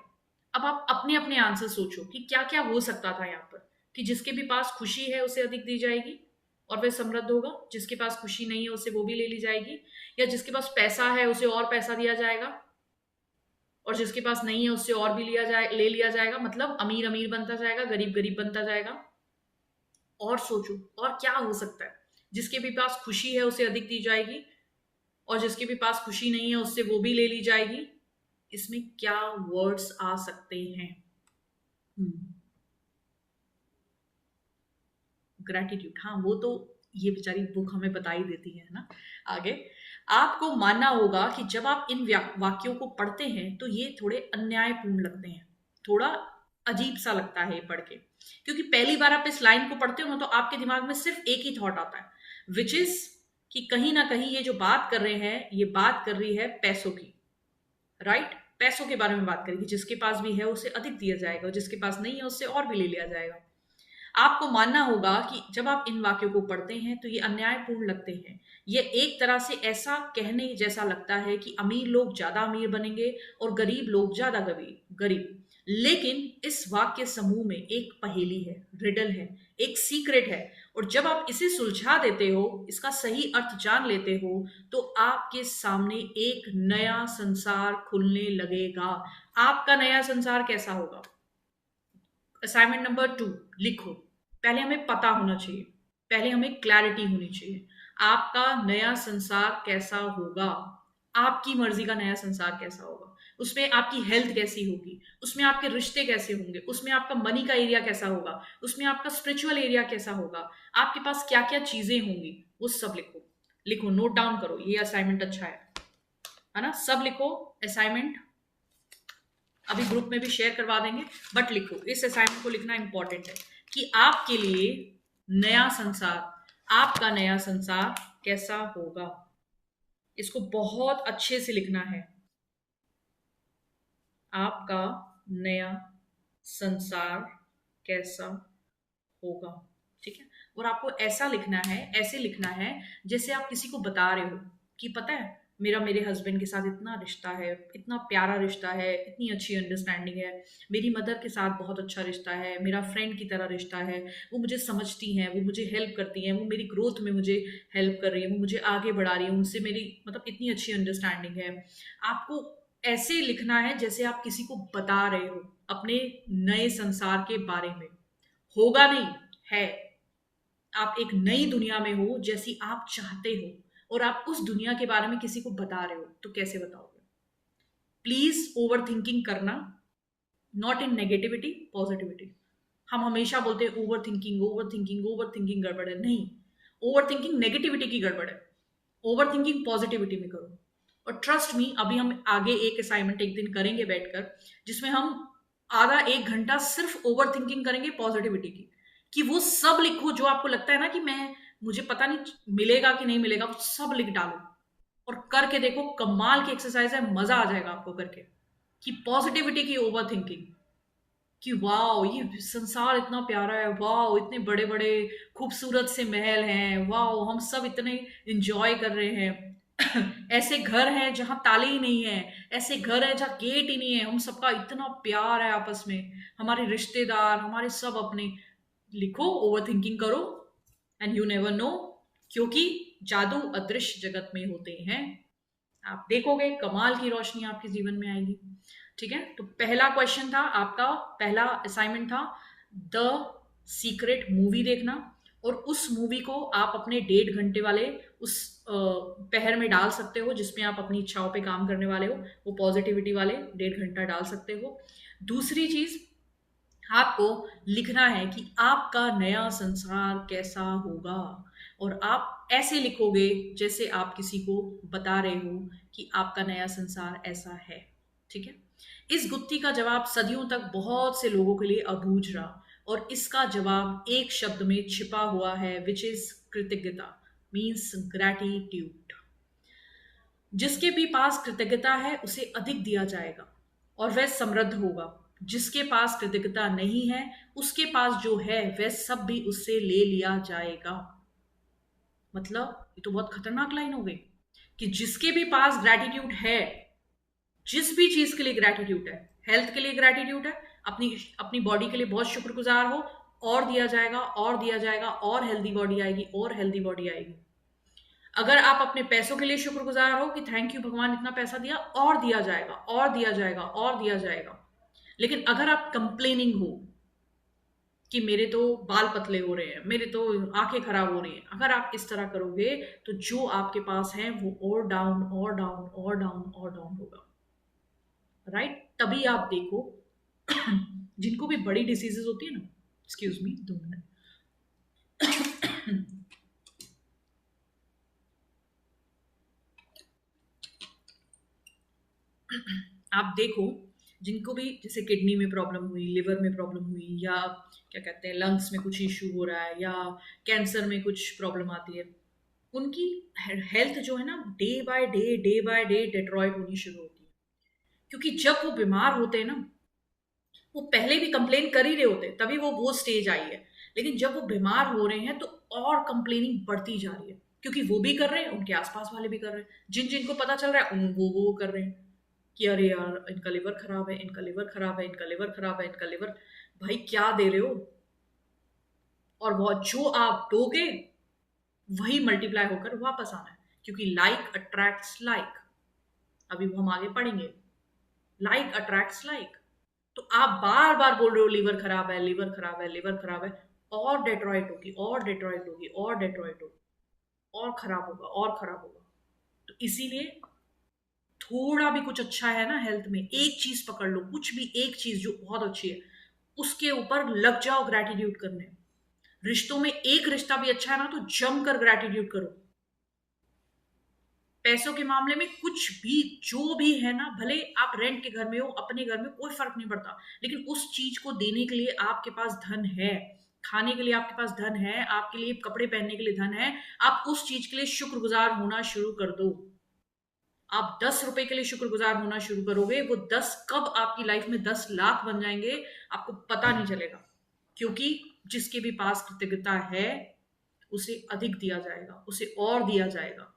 अब आप अपने अपने आंसर सोचो कि क्या क्या हो सकता था यहाँ पर। कि जिसके भी पास खुशी है उसे अधिक दी जाएगी और वह समृद्ध होगा, जिसके पास खुशी नहीं है उसे वो भी ले ली जाएगी, या जिसके पास पैसा है उसे और पैसा दिया जाएगा और जिसके पास नहीं है उससे और भी ले लिया जाएगा। मतलब अमीर अमीर बनता जाएगा, गरीब गरीब बनता जाएगा। और सोचो और क्या हो सकता है। जिसके भी पास खुशी है उसे अधिक दी जाएगी और जिसके भी पास खुशी नहीं है उससे वो भी ले ली जाएगी। इसमें क्या वर्ड्स आ सकते हैं? ग्रैटिट्यूड, हाँ, वो तो ये बेचारी बुक हमें बता ही देती है ना। आगे, आपको मानना होगा कि जब आप इन वाक्यों को पढ़ते हैं तो ये थोड़े अन्यायपूर्ण लगते हैं, थोड़ा अजीब सा लगता है ये पढ़ के, क्योंकि पहली बार आप इस लाइन को पढ़ते हो ना, तो आपके दिमाग में सिर्फ एक ही थॉट आता है, विच इज कि कहीं ना कहीं ये जो बात कर रहे हैं, ये बात कर रही है पैसों की, राइट? पैसों के बारे में बात करेगी। जिसके पास भी है उसे अधिक दिया जाएगा और जिसके पास नहीं है उससे और भी ले लिया जाएगा। आपको मानना होगा कि जब आप इन वाक्यों को पढ़ते हैं तो ये अन्यायपूर्ण लगते हैं। ये एक तरह से ऐसा कहने जैसा लगता है कि अमीर लोग ज्यादा अमीर बनेंगे और गरीब लोग ज्यादा गरीब। लेकिन इस वाक्य समूह में एक पहेली है, रिडल है, एक सीक्रेट है, और जब आप इसे सुलझा देते हो, इसका सही अर्थ जान लेते हो, तो आपके सामने एक नया संसार खुलने लगेगा। आपका नया संसार कैसा होगा? असाइनमेंट नंबर 2 लिखो। पहले हमें पता होना चाहिए, पहले हमें क्लैरिटी होनी चाहिए। आपका नया संसार कैसा होगा? आपकी मर्जी का नया संसार कैसा होगा? उसमें आपकी हेल्थ कैसी होगी, उसमें आपके रिश्ते कैसे होंगे, उसमें आपका मनी का एरिया कैसा होगा, उसमें आपका स्पिरिचुअल एरिया कैसा होगा, आपके पास क्या क्या चीजें होंगी, वो सब लिखो। लिखो, नोट डाउन करो। ये असाइनमेंट अच्छा है ना? सब लिखो असाइनमेंट। अभी ग्रुप में भी शेयर करवा देंगे, बट लिखो, इस असाइनमेंट को लिखना इंपॉर्टेंट है कि आपके लिए नया संसार, आपका नया संसार कैसा होगा। इसको बहुत अच्छे से लिखना है। आपका नया संसार कैसा होगा, ठीक है? और आपको ऐसा लिखना है, ऐसे लिखना है जैसे आप किसी को बता रहे हो कि पता है, मेरे हस्बैंड के साथ इतना रिश्ता है, इतना प्यारा रिश्ता है, इतनी अच्छी अंडरस्टैंडिंग है। मेरी मदर के साथ बहुत अच्छा रिश्ता है, मेरा फ्रेंड की तरह रिश्ता है। वो मुझे समझती हैं, वो मुझे हेल्प करती हैं, वो मेरी ग्रोथ में मुझे हेल्प कर रही है, वो मुझे आगे बढ़ा रही है, उनसे मेरी मतलब इतनी अच्छी अंडरस्टैंडिंग है। आपको ऐसे लिखना है जैसे आप किसी को बता रहे हो अपने नए संसार के बारे में। होगा नहीं, है। आप एक नई दुनिया में हो जैसी आप चाहते हो, और आप उस दुनिया के बारे में किसी को बता रहे हो, तो कैसे बताओगे? प्लीज ओवर थिंकिंग करना, नॉट इन नेगेटिविटी, पॉजिटिविटी। हम हमेशा बोलते हैं over thinking, over thinking, over thinking गड़बड़ है। नहीं, ओवर थिंकिंग नेगेटिविटी की गड़बड़ है। ओवर थिंकिंग पॉजिटिविटी में करो। और ट्रस्ट मी, अभी हम आगे एक असाइनमेंट एक दिन करेंगे बैठकर, जिसमें हम आधा 1 घंटा सिर्फ ओवर थिंकिंग करेंगे पॉजिटिविटी की, कि वो सब लिखो जो आपको लगता है ना कि मुझे पता नहीं मिलेगा कि नहीं मिलेगा, वो सब लिख डालो और करके देखो। कमाल की एक्सरसाइज है, मजा आ जाएगा आपको करके। कि पॉजिटिविटी की ओवर थिंकिंग, कि वाओ ये संसार इतना प्यारा है, वाओ इतने बड़े बड़े खूबसूरत से महल हैं, वाओ हम सब इतने एंजॉय कर रहे हैं, ऐसे घर हैं जहां ताले ही नहीं है, ऐसे घर हैं जहां गेट ही नहीं है, हम सबका इतना प्यार है आपस में, हमारे रिश्तेदार, हमारे सब अपने। लिखो, ओवर थिंकिंग करो, एंड यू नेवर नो, क्योंकि जादू अदृश्य जगत में होते हैं। आप देखोगे कमाल की रोशनी आपके जीवन में आएगी। ठीक है, तो पहला क्वेश्चन था आपका, पहला असाइनमेंट था द सीक्रेट मूवी देखना, और उस मूवी को आप अपने 1.5 घंटे वाले उस पहर में डाल सकते हो जिसमें आप अपनी इच्छाओं पे काम करने वाले हो, वो पॉजिटिविटी वाले 1.5 घंटा डाल सकते हो। दूसरी चीज, आपको लिखना है कि आपका नया संसार कैसा होगा, और आप ऐसे लिखोगे जैसे आप किसी को बता रहे हो कि आपका नया संसार ऐसा है। ठीक है, इस गुत्थी का जवाब सदियों तक बहुत से लोगों के लिए अबूझ रहा, और इसका जवाब एक शब्द में छिपा हुआ है, विच इज कृतज्ञता, मीन्स ग्रैटिट्यूड। जिसके भी पास कृतज्ञता है उसे अधिक दिया जाएगा और वह समृद्ध होगा। जिसके पास कृतज्ञता नहीं है, उसके पास जो है वह सब भी उससे ले लिया जाएगा। मतलब ये तो बहुत खतरनाक लाइन हो गई कि जिसके भी पास ग्रैटिट्यूड है, जिस भी चीज के लिए ग्रैटिट्यूड है, हेल्थ के लिए ग्रैटिट्यूड है, अपनी अपनी बॉडी के लिए बहुत शुक्रगुजार हो, और दिया जाएगा और दिया जाएगा, और हेल्दी बॉडी आएगी और हेल्दी बॉडी आएगी। अगर आप अपने पैसों के लिए शुक्रगुजार हो कि थैंक यू भगवान इतना पैसा दिया, और दिया जाएगा और दिया जाएगा और दिया जाएगा। लेकिन अगर आप कंप्लेनिंग हो कि मेरे तो बाल पतले हो रहे हैं, मेरे तो आंखें खराब हो रही हैं, अगर आप इस तरह करोगे तो जो आपके पास है वो और डाउन और डाउन और डाउन और डाउन होगा। राइट, तभी आप देखो जिनको भी बड़ी डिसीजेस होती है ना, एक्सक्यूज मी 2 मिनट, आप देखो जिनको भी जैसे किडनी में प्रॉब्लम हुई, लिवर में प्रॉब्लम हुई, या क्या कहते हैं लंग्स में कुछ इश्यू हो रहा है, या कैंसर में कुछ प्रॉब्लम आती है, उनकी हेल्थ जो है ना डे बाय डे डिट्रॉइट होनी शुरू होती है। क्योंकि जब वो बीमार होते हैं ना, वो पहले भी कंप्लेन कर ही रहे होते हैं, तभी वो स्टेज आई है। लेकिन जब वो बीमार हो रहे हैं तो और कंप्लेनिंग बढ़ती जा रही है, क्योंकि वो भी कर रहे हैं, उनके आसपास वाले भी कर रहे हैं, जिन जिनको पता चल रहा है वो कर रहे हैं कि अरे यार इनका लिवर खराब है, इनका लिवर खराब है, इनका लिवर खराब है, इनका लिवर। भाई क्या दे रहे हो? और वो जो आप दोगे वही मल्टीप्लाई होकर वापस आना है, क्योंकि लाइक अट्रैक्ट्स लाइक। अभी वो हम आगे पढ़ेंगे, लाइक अट्रैक्ट्स लाइक। तो आप बार बार बोल रहे हो लीवर खराब है, लीवर खराब है, लीवर खराब है, और डेट्रॉइट होगी और डेट्रॉइट होगी और डेट्रॉइट होगी, और खराब होगा और खराब होगा। तो इसीलिए थोड़ा भी कुछ अच्छा है ना हेल्थ में, एक चीज पकड़ लो, कुछ भी एक चीज जो बहुत अच्छी है, उसके ऊपर लग जाओ ग्रैटिट्यूड करने। रिश्तों में एक रिश्ता भी अच्छा है ना तो जमकर ग्रैटिट्यूड करो। पैसों के मामले में कुछ भी जो भी है ना, भले आप रेंट के घर में हो, अपने घर में, कोई फर्क नहीं पड़ता, लेकिन उस चीज को देने के लिए आपके पास धन है, खाने के लिए आपके पास धन है, आपके लिए कपड़े पहनने के लिए धन है, आप उस चीज के लिए शुक्रगुजार होना शुरू कर दो। आप 10 रुपए के लिए शुक्रगुजार होना शुरू करोगे, वो 10 कब आपकी लाइफ में 10 लाख बन जाएंगे आपको पता नहीं चलेगा। क्योंकि जिसके भी पास कृतज्ञता है उसे अधिक दिया जाएगा, उसे और दिया जाएगा।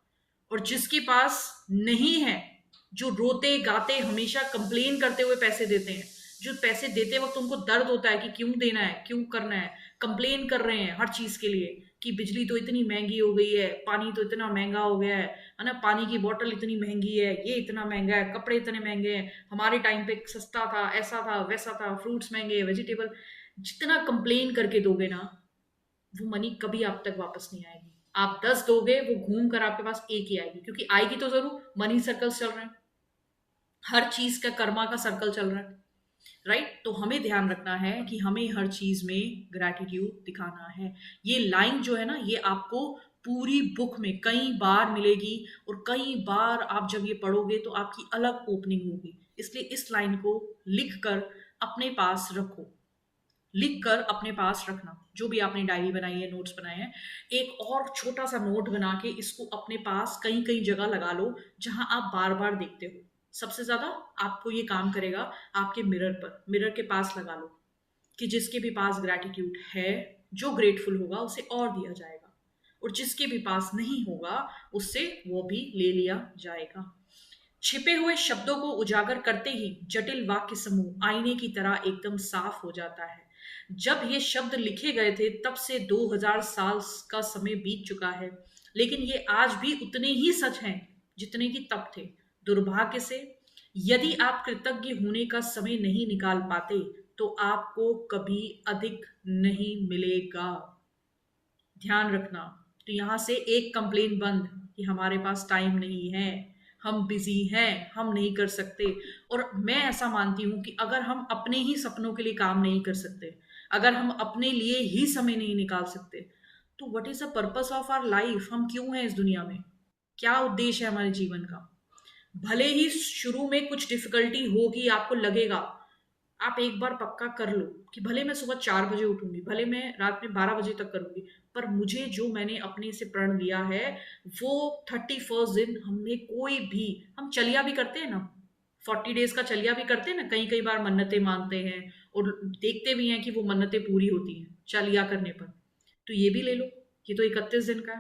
और जिसके पास नहीं है, जो रोते गाते हमेशा कंप्लेन करते हुए पैसे देते हैं, जो पैसे देते वक्त उनको दर्द होता है कि क्यों देना है, क्यों करना है, कंप्लेन कर रहे हैं हर चीज के लिए कि बिजली तो इतनी महंगी हो गई है, पानी तो इतना महंगा हो गया है ना, पानी की बोतल इतनी महंगी है, ये इतना महंगा है, कपड़े इतने महंगे हैं, हमारे टाइम पे सस्ता था, ऐसा था, वैसा था, फ्रूट्स महंगे, वेजिटेबल। जितना कंप्लेन करके दोगे ना, वो मनी कभी आप तक वापस नहीं आएगी। आप 10 दोगे, वो घूम कर आपके पास एक ही आएगी, क्योंकि आएगी तो जरूर, मनी सर्कल्स चल रहे हैं, हर चीज का कर्मा का सर्कल चल रहा है। राइट, तो हमें ध्यान रखना है कि हमें हर चीज में ग्रैटिट्यूड दिखाना है। ये लाइन जो है ना, ये आपको पूरी बुक में कई बार मिलेगी, और कई बार आप जब ये पढ़ोगे तो आपकी अलग ओपनिंग होगी। इसलिए इस लाइन को लिख कर अपने पास रखो, लिख कर अपने पास रखना। जो भी आपने डायरी बनाई है, नोट्स बनाए हैं, एक और छोटा सा नोट बना के इसको अपने पास कई कई जगह लगा लो जहां आप बार बार देखते हो। सबसे ज्यादा आपको ये काम करेगा आपके मिरर पर, मिरर के पास लगा लो कि जिसके भी पास ग्रैटिट्यूड है, जो ग्रेटफुल होगा उसे और दिया जाएगा। और जिसके भी पास नहीं होगा उससे वो भी ले लिया जाएगा। छिपे हुए शब्दों को उजागर करते ही जटिल वाक्य समूह आईने की तरह एकदम साफ हो जाता है। जब ये शब्द लिखे गए थे तब से 2000 साल का समय बीत चुका है, लेकिन ये आज भी उतने ही सच हैं जितने कि तब थे। दुर्भाग्य से यदि आप कृतज्ञ होने का समय नहीं निकाल पाते तो आपको कभी अधिक नहीं मिलेगा। ध्यान रखना। तो यहां से एक कंप्लेन बंद कि हमारे पास टाइम नहीं है, हम बिजी हैं, हम नहीं कर सकते। और मैं ऐसा मानती हूं कि अगर हम अपने ही सपनों के लिए काम नहीं कर सकते, अगर हम अपने लिए ही समय नहीं निकाल सकते, तो what is the purpose of our life? हम क्यों हैं इस दुनिया में? क्या उद्देश्य है हमारे जीवन का? भले ही शुरू में कुछ डिफिकल्टी होगी, आपको लगेगा, आप एक बार पक्का कर लो कि भले मैं सुबह 4 बजे उठूंगी, भले मैं रात में 12 बजे तक करूंगी, पर मुझे जो मैंने अपने से प्रण लिया है वो 31 दिन हमने कोई भी, हम चलिया भी करते हैं ना, 40 डेज का चलिया भी करते हैं ना, कई कई बार मन्नतें मांगते हैं और देखते भी हैं कि वो मन्नतें पूरी होती हैं चलिया करने पर। तो ये भी ले लो, ये तो 31 दिन का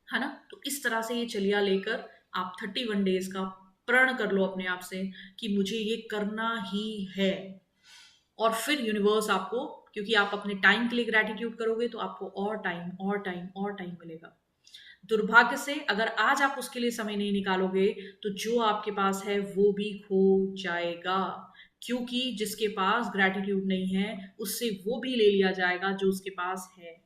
है ना। तो इस तरह से ये चलिया लेकर आप 31 डेज का प्रण कर लो अपने आप से कि मुझे ये करना ही है। और फिर यूनिवर्स आपको, क्योंकि आप अपने टाइम के लिए ग्रेटिट्यूड करोगे तो आपको और टाइम और टाइम और टाइम मिलेगा। दुर्भाग्य से अगर आज आप उसके लिए समय नहीं निकालोगे तो जो आपके पास है वो भी खो जाएगा, क्योंकि जिसके पास ग्रेटिट्यूड नहीं है उससे वो भी ले लिया जाएगा जो उसके पास है।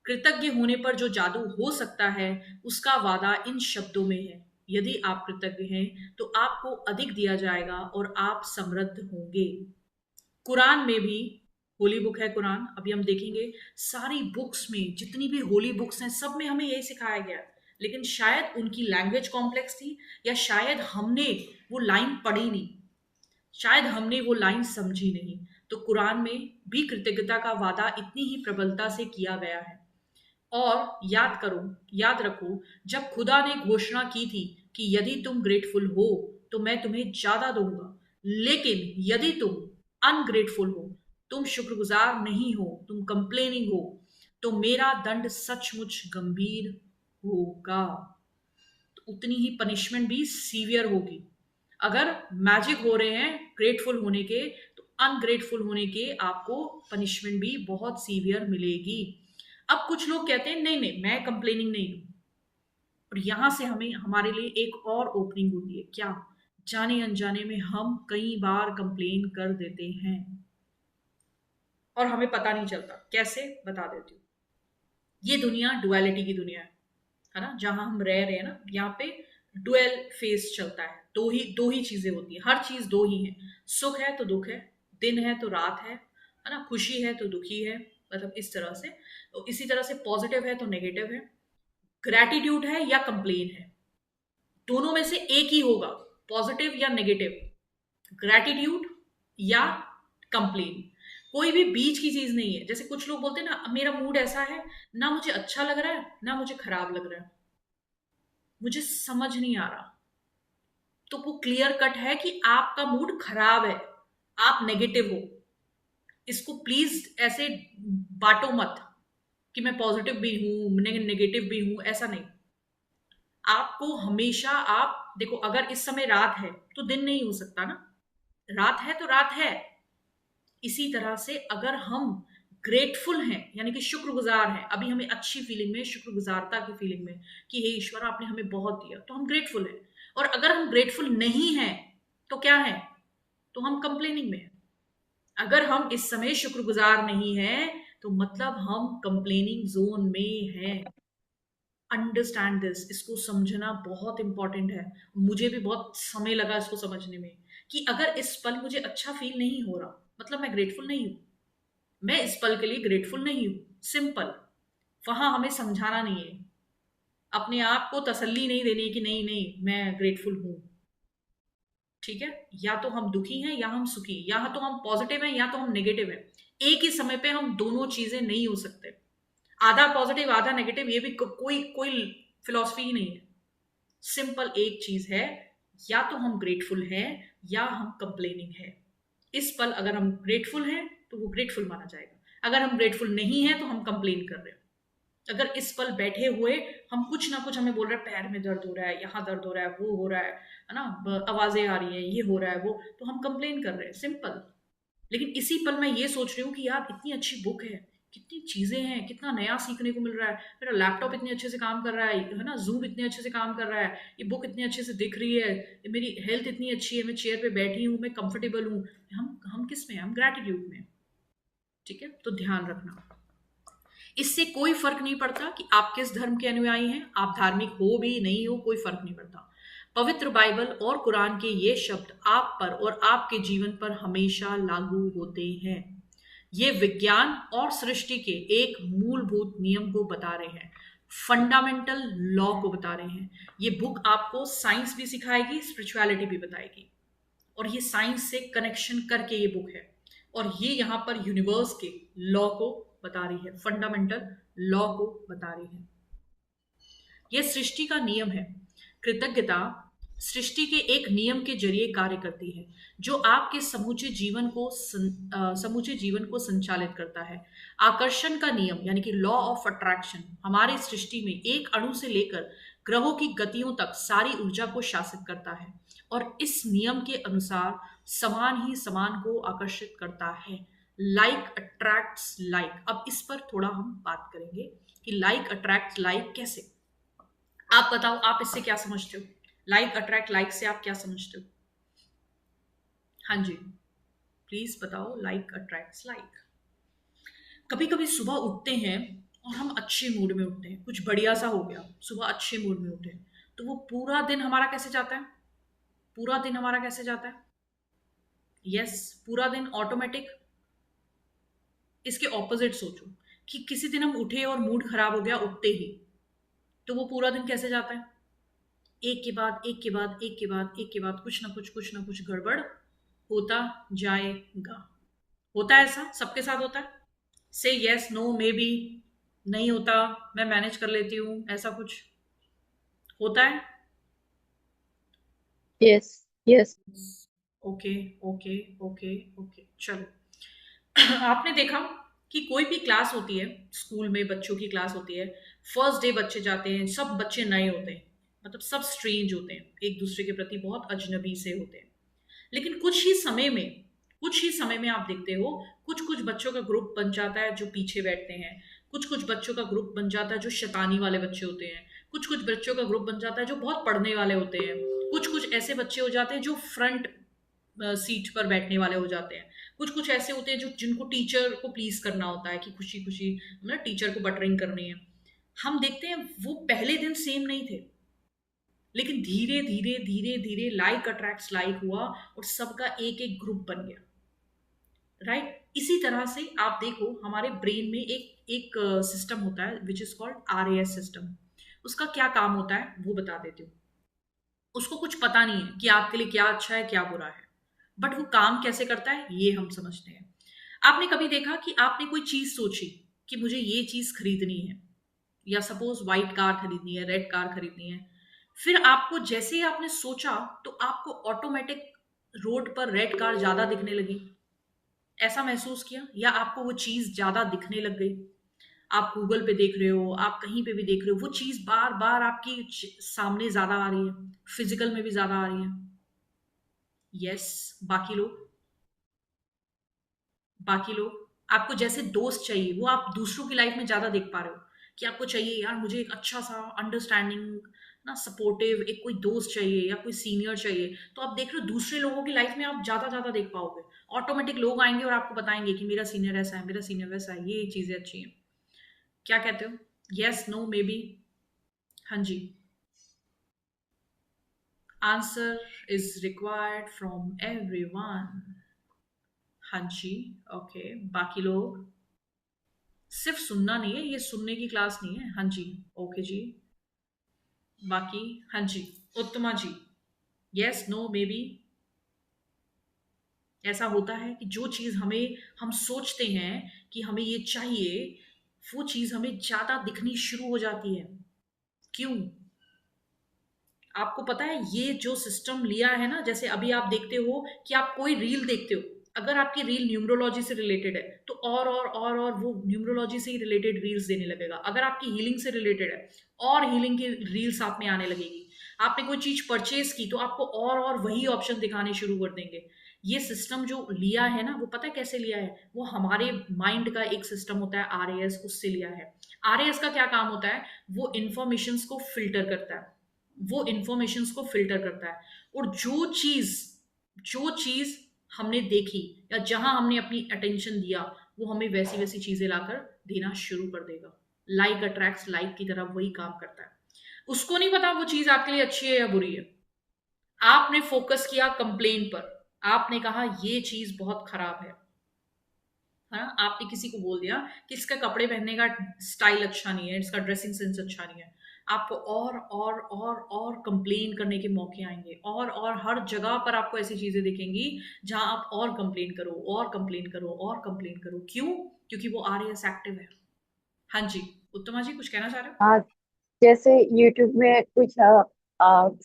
कृतज्ञ होने पर जो जादू हो सकता है उसका वादा इन शब्दों में है, यदि आप कृतज्ञ हैं तो आपको अधिक दिया जाएगा और आप समृद्ध होंगे। कुरान में भी, होली बुक है कुरान, अभी हम देखेंगे सारी बुक्स में, जितनी भी होली बुक्स हैं सब में हमें यही सिखाया गया है, लेकिन शायद उनकी लैंग्वेज कॉम्प्लेक्स थी या शायद हमने वो लाइन पढ़ी नहीं, शायद हमने वो लाइन समझी नहीं। तो कुरान में भी कृतज्ञता का वादा इतनी ही प्रबलता से किया गया है। और याद करो, याद रखो, जब खुदा ने घोषणा की थी कि यदि तुम ग्रेटफुल हो तो मैं तुम्हें ज्यादा दूंगा, लेकिन यदि तुम अनग्रेटफुल हो, तुम शुक्रगुजार नहीं हो, तुम कंप्लेनिंग हो, तो मेरा दंड सचमुच गंभीर होगा। तो उतनी ही पनिशमेंट भी सीवियर होगी। अगर मैजिक हो रहे हैं ग्रेटफुल होने के, तो अनग्रेटफुल होने के आपको पनिशमेंट भी बहुत सीवियर मिलेगी। अब कुछ लोग कहते हैं नहीं नहीं मैं कंप्लेनिंग नहीं हूं, और यहां से हमें, हमारे लिए एक और ओपनिंग होती है। क्या? जाने अनजाने में हम कई बार कंप्लेन कर देते हैं और हमें पता नहीं चलता। कैसे? बता देती हूँ। ये दुनिया डुअलिटी की दुनिया है ना, जहां हम रह रहे हैं ना, यहाँ पे डुअल फेस चलता है। दो ही चीजें होती है, हर चीज दो ही है। सुख है तो दुख है, दिन है तो रात है ना, खुशी है तो दुखी है, मतलब इस तरह से। तो इसी तरह से पॉजिटिव है तो नेगेटिव है, ग्रैटिट्यूड है या कंप्लेन है, दोनों में से एक ही होगा, पॉजिटिव या नेगेटिव, ग्रैटिट्यूड या कंप्लेन। कोई भी बीच की चीज नहीं है। जैसे कुछ लोग बोलते हैं ना, मेरा मूड ऐसा है, ना मुझे अच्छा लग रहा है ना मुझे खराब लग रहा है, मुझे समझ नहीं आ रहा, तो वो क्लियर कट है कि आपका मूड खराब है, आप नेगेटिव हो। इसको प्लीज ऐसे बांटो मत कि मैं पॉजिटिव भी हूं नेगेटिव भी हूं, ऐसा नहीं। आपको हमेशा, आप देखो, अगर इस समय रात है तो दिन नहीं हो सकता ना, रात है तो रात है। इसी तरह से अगर हम ग्रेटफुल हैं, यानी कि शुक्रगुजार हैं, अभी हमें अच्छी फीलिंग में, शुक्रगुजारता की फीलिंग में कि हे ईश्वर आपने हमें बहुत दिया, तो हम ग्रेटफुल हैं। और अगर हम ग्रेटफुल नहीं हैं तो क्या है? तो हम कंप्लेनिंग में हैं। अगर हम इस समय शुक्रगुजार नहीं हैं तो मतलब हम कंप्लेनिंग जोन में हैं। अंडरस्टैंड दिस, इसको समझना बहुत इंपॉर्टेंट है। मुझे भी बहुत समय लगा इसको समझने में कि अगर इस पल मुझे अच्छा फील नहीं हो रहा मतलब मैं ग्रेटफुल नहीं हूं, मैं इस पल के लिए ग्रेटफुल नहीं हूं। सिंपल। वहां हमें समझाना नहीं है, अपने आप को तसल्ली नहीं देनी कि नहीं नहीं मैं ग्रेटफुल हूं। ठीक है, या तो हम दुखी हैं या हम सुखी, या तो हम पॉजिटिव हैं या तो हम नेगेटिव हैं। एक ही समय पे हम दोनों चीजें नहीं हो सकते। आधा पॉजिटिव आधा नेगेटिव, ये भी कोई कोई फिलॉसफी ही नहीं है। सिंपल एक चीज है, या तो हम ग्रेटफुल हैं या हम कंप्लेनिंग है। इस पल अगर हम ग्रेटफुल हैं तो वो ग्रेटफुल माना जाएगा, अगर हम ग्रेटफुल नहीं है तो हम कंप्लेन कर रहे हैं। अगर इस पल बैठे हुए हम कुछ ना कुछ हमें बोल रहे हैं, पैर में दर्द हो रहा है, यहाँ दर्द हो रहा है, वो हो रहा है ना, आवाजें आ रही हैं, ये हो रहा है, वो, तो हम कंप्लेन कर रहे हैं, सिंपल। लेकिन इसी पल मैं ये सोच रही हूँ कि यार इतनी अच्छी बुक है, कितनी चीजें हैं, कितना नया सीखने को मिल रहा है, मेरा लैपटॉप इतने अच्छे से काम कर रहा है ना, जूम इतने अच्छे से काम कर रहा है, ये बुक इतने अच्छे से दिख रही है, ये मेरी हेल्थ इतनी अच्छी है, मैं चेयर पे बैठी हूँ, मैं कंफर्टेबल हूँ। हम किस में हैं? हम ग्रेटिट्यूड में हैं। ठीक है, तो ध्यान रखना, इससे कोई फर्क नहीं पड़ता कि आप किस धर्म के अनुयायी हैं, आप धार्मिक हो भी नहीं हो, कोई फर्क नहीं पड़ता। पवित्र बाइबल और कुरान के ये शब्द आप पर और आपके जीवन पर हमेशा लागू होते हैं। ये विज्ञान और सृष्टि के एक मूलभूत नियम को बता रहे हैं, फंडामेंटल लॉ को बता रहे हैं। ये बुक आपको साइंस भी सिखाएगी, स्पिरिचुअलिटी भी बताएगी, और ये साइंस से कनेक्शन करके ये बुक है, और ये यहाँ पर यूनिवर्स के लॉ को बता रही है, फंडामेंटल लॉ को बता रही है। यह सृष्टि का नियम है। कृतज्ञता सृष्टि के एक नियम के जरिए कार्य करती है, जो आपके समूचे जीवन को संचालित करता है। आकर्षण का नियम यानी कि लॉ ऑफ अट्रैक्शन हमारी सृष्टि में एक अणु से लेकर ग्रहों की गतियों तक सारी ऊर्जा को शासित करता है, और इस नियम के अनुसार समान ही समान को आकर्षित करता है। Like attracts like. अब इस पर थोड़ा हम बात करेंगे कि लाइक अट्रैक्ट लाइक कैसे। आप बताओ, आप इससे क्या समझते हो? लाइक अट्रैक्ट लाइक से आप क्या समझते हो? हाँ जी, प्लीज बताओ। Like attracts like. कभी कभी सुबह उठते हैं और हम अच्छे मूड में उठते हैं, कुछ बढ़िया सा हो गया, सुबह अच्छे मूड में उठे, तो वो पूरा दिन हमारा कैसे जाता है? पूरा दिन हमारा कैसे जाता है? यस, पूरा दिन ऑटोमेटिक। इसके ऑपोजिट सोचो कि किसी दिन हम उठे और मूड खराब हो गया उठते ही, तो वो पूरा दिन कैसे जाता है? एक के बाद एक के बाद एक के बाद एक के बाद कुछ ना कुछ गड़बड़ होता जाएगा। होता है ऐसा? सबके साथ होता है? से यस, नो, मे बी। नहीं होता, मैं मैनेज कर लेती हूँ, ऐसा कुछ होता है? Yes, yes. Okay, okay, okay, okay, चलो। आपने देखा कि कोई भी क्लास होती है, स्कूल में बच्चों की क्लास होती है, फर्स्ट डे बच्चे जाते हैं, सब बच्चे नए होते हैं, मतलब सब स्ट्रेंज होते हैं, एक दूसरे के प्रति बहुत अजनबी से होते हैं। लेकिन कुछ ही समय में आप देखते हो, कुछ कुछ बच्चों का ग्रुप बन जाता है जो पीछे बैठते हैं, कुछ कुछ बच्चों का ग्रुप बन जाता है जो शैतानी वाले बच्चे होते हैं, कुछ कुछ बच्चों का ग्रुप बन जाता है जो बहुत पढ़ने वाले होते हैं, कुछ कुछ ऐसे बच्चे हो जाते हैं जो फ्रंट सीट पर बैठने वाले हो जाते हैं, कुछ कुछ ऐसे होते हैं जो जिनको टीचर को प्लीज करना होता है कि खुशी खुशी मतलब टीचर को बटरिंग करनी है। हम देखते हैं वो पहले दिन सेम नहीं थे, लेकिन धीरे धीरे धीरे धीरे लाइक अट्रैक्ट्स लाइक हुआ और सबका एक एक ग्रुप बन गया। राइट? इसी तरह से आप देखो, हमारे ब्रेन में एक एक सिस्टम होता है which is called RAS system. उसका क्या काम होता है वो बता देती हूँ। उसको कुछ पता नहीं है कि आपके लिए क्या अच्छा है क्या बुरा है, बट वो काम कैसे करता है ये हम समझते हैं। आपने कभी देखा कि आपने कोई चीज सोची कि मुझे ये चीज खरीदनी है, या सपोज व्हाइट कार खरीदनी है, रेड कार खरीदनी है, फिर आपको जैसे ही आपने सोचा तो आपको ऑटोमेटिक रोड पर रेड कार ज्यादा दिखने लगी, ऐसा महसूस किया? या आपको वो चीज ज्यादा दिखने लग गई? आप गूगल पे देख रहे हो, आप कहीं पे भी देख रहे हो, वो चीज बार बार आपकी सामने ज्यादा आ रही है, फिजिकल में भी ज्यादा आ रही है। यस। बाकी लोग, बाकी लोग आपको जैसे दोस्त चाहिए वो आप दूसरों की लाइफ में ज्यादा देख पा रहे हो, कि आपको चाहिए यार मुझे एक अच्छा सा अंडरस्टैंडिंग ना, सपोर्टिव एक कोई दोस्त चाहिए या कोई सीनियर चाहिए, तो आप देख रहे हो दूसरे लोगों की लाइफ में आप ज्यादा ज्यादा देख पाओगे। ऑटोमेटिक लोग आएंगे और आपको बताएंगे कि मेरा सीनियर ऐसा है, मेरा सीनियर वैसा है, ये चीजें अच्छी हैं। क्या कहते हो? Yes, no, maybe? हाँ जी। Answer is required from everyone. हाँ जी। ओके, बाकी लोग? सिर्फ सुनना नहीं है, ये सुनने की क्लास नहीं है। हाँ जी। ओके जी। बाकी? हाँ जी। Uttama ji? Yes, no, maybe? ऐसा होता है कि जो चीज हम सोचते हैं कि हमें ये चाहिए, वो चीज हमें ज्यादा दिखनी शुरू हो जाती है। क्यों? आपको पता है ये जो सिस्टम लिया है ना, जैसे अभी आप देखते हो कि आप कोई रील देखते हो, अगर आपकी रील न्यूमरोलॉजी से रिलेटेड है तो और वो न्यूमरोलॉजी से ही रिलेटेड रील्स देने लगेगा। अगर आपकी हीलिंग से रिलेटेड है और हीलिंग की रील्स आप में आने लगेगी। आपने कोई चीज परचेज की तो आपको और वही ऑप्शन दिखाने शुरू कर देंगे। ये सिस्टम जो लिया है ना, वो पता है कैसे लिया है? वो हमारे माइंड का एक सिस्टम होता है आरएएस, उससे लिया है। आरएएस का क्या काम होता है? वो इंफॉर्मेशंस को फिल्टर करता है। वो इंफॉर्मेशंस को फिल्टर करता है। और जो चीज हमने देखी या जहां हमने अपनी अटेंशन दिया, वो हमें वैसी वैसी चीजें लाकर देना शुरू कर देगा। लाइक अट्रैक्ट्स लाइक की तरह वही काम करता है। उसको नहीं पता वो चीज आपके लिए अच्छी है या बुरी है। आपने फोकस किया कंप्लेन पर, आपने कहा ये चीज बहुत खराब है ना? आपने किसी को बोल दिया कि इसका कपड़े पहनने का स्टाइल अच्छा नहीं है, इसका ड्रेसिंग सेंस अच्छा नहीं है। आपको और कंप्लेन करने के मौके आएंगे, और हर जगह पर आपको ऐसी चीजें दिखेंगी जहां आप और कंप्लेन करो और कंप्लेन करो और कंप्लेन करो। क्यों? क्योंकि वो आरएएस एक्टिव है। हाँ जी, उत्तमा जी कुछ कहना चाह रहे हो? हाँ, जैसे यूट्यूब में कुछ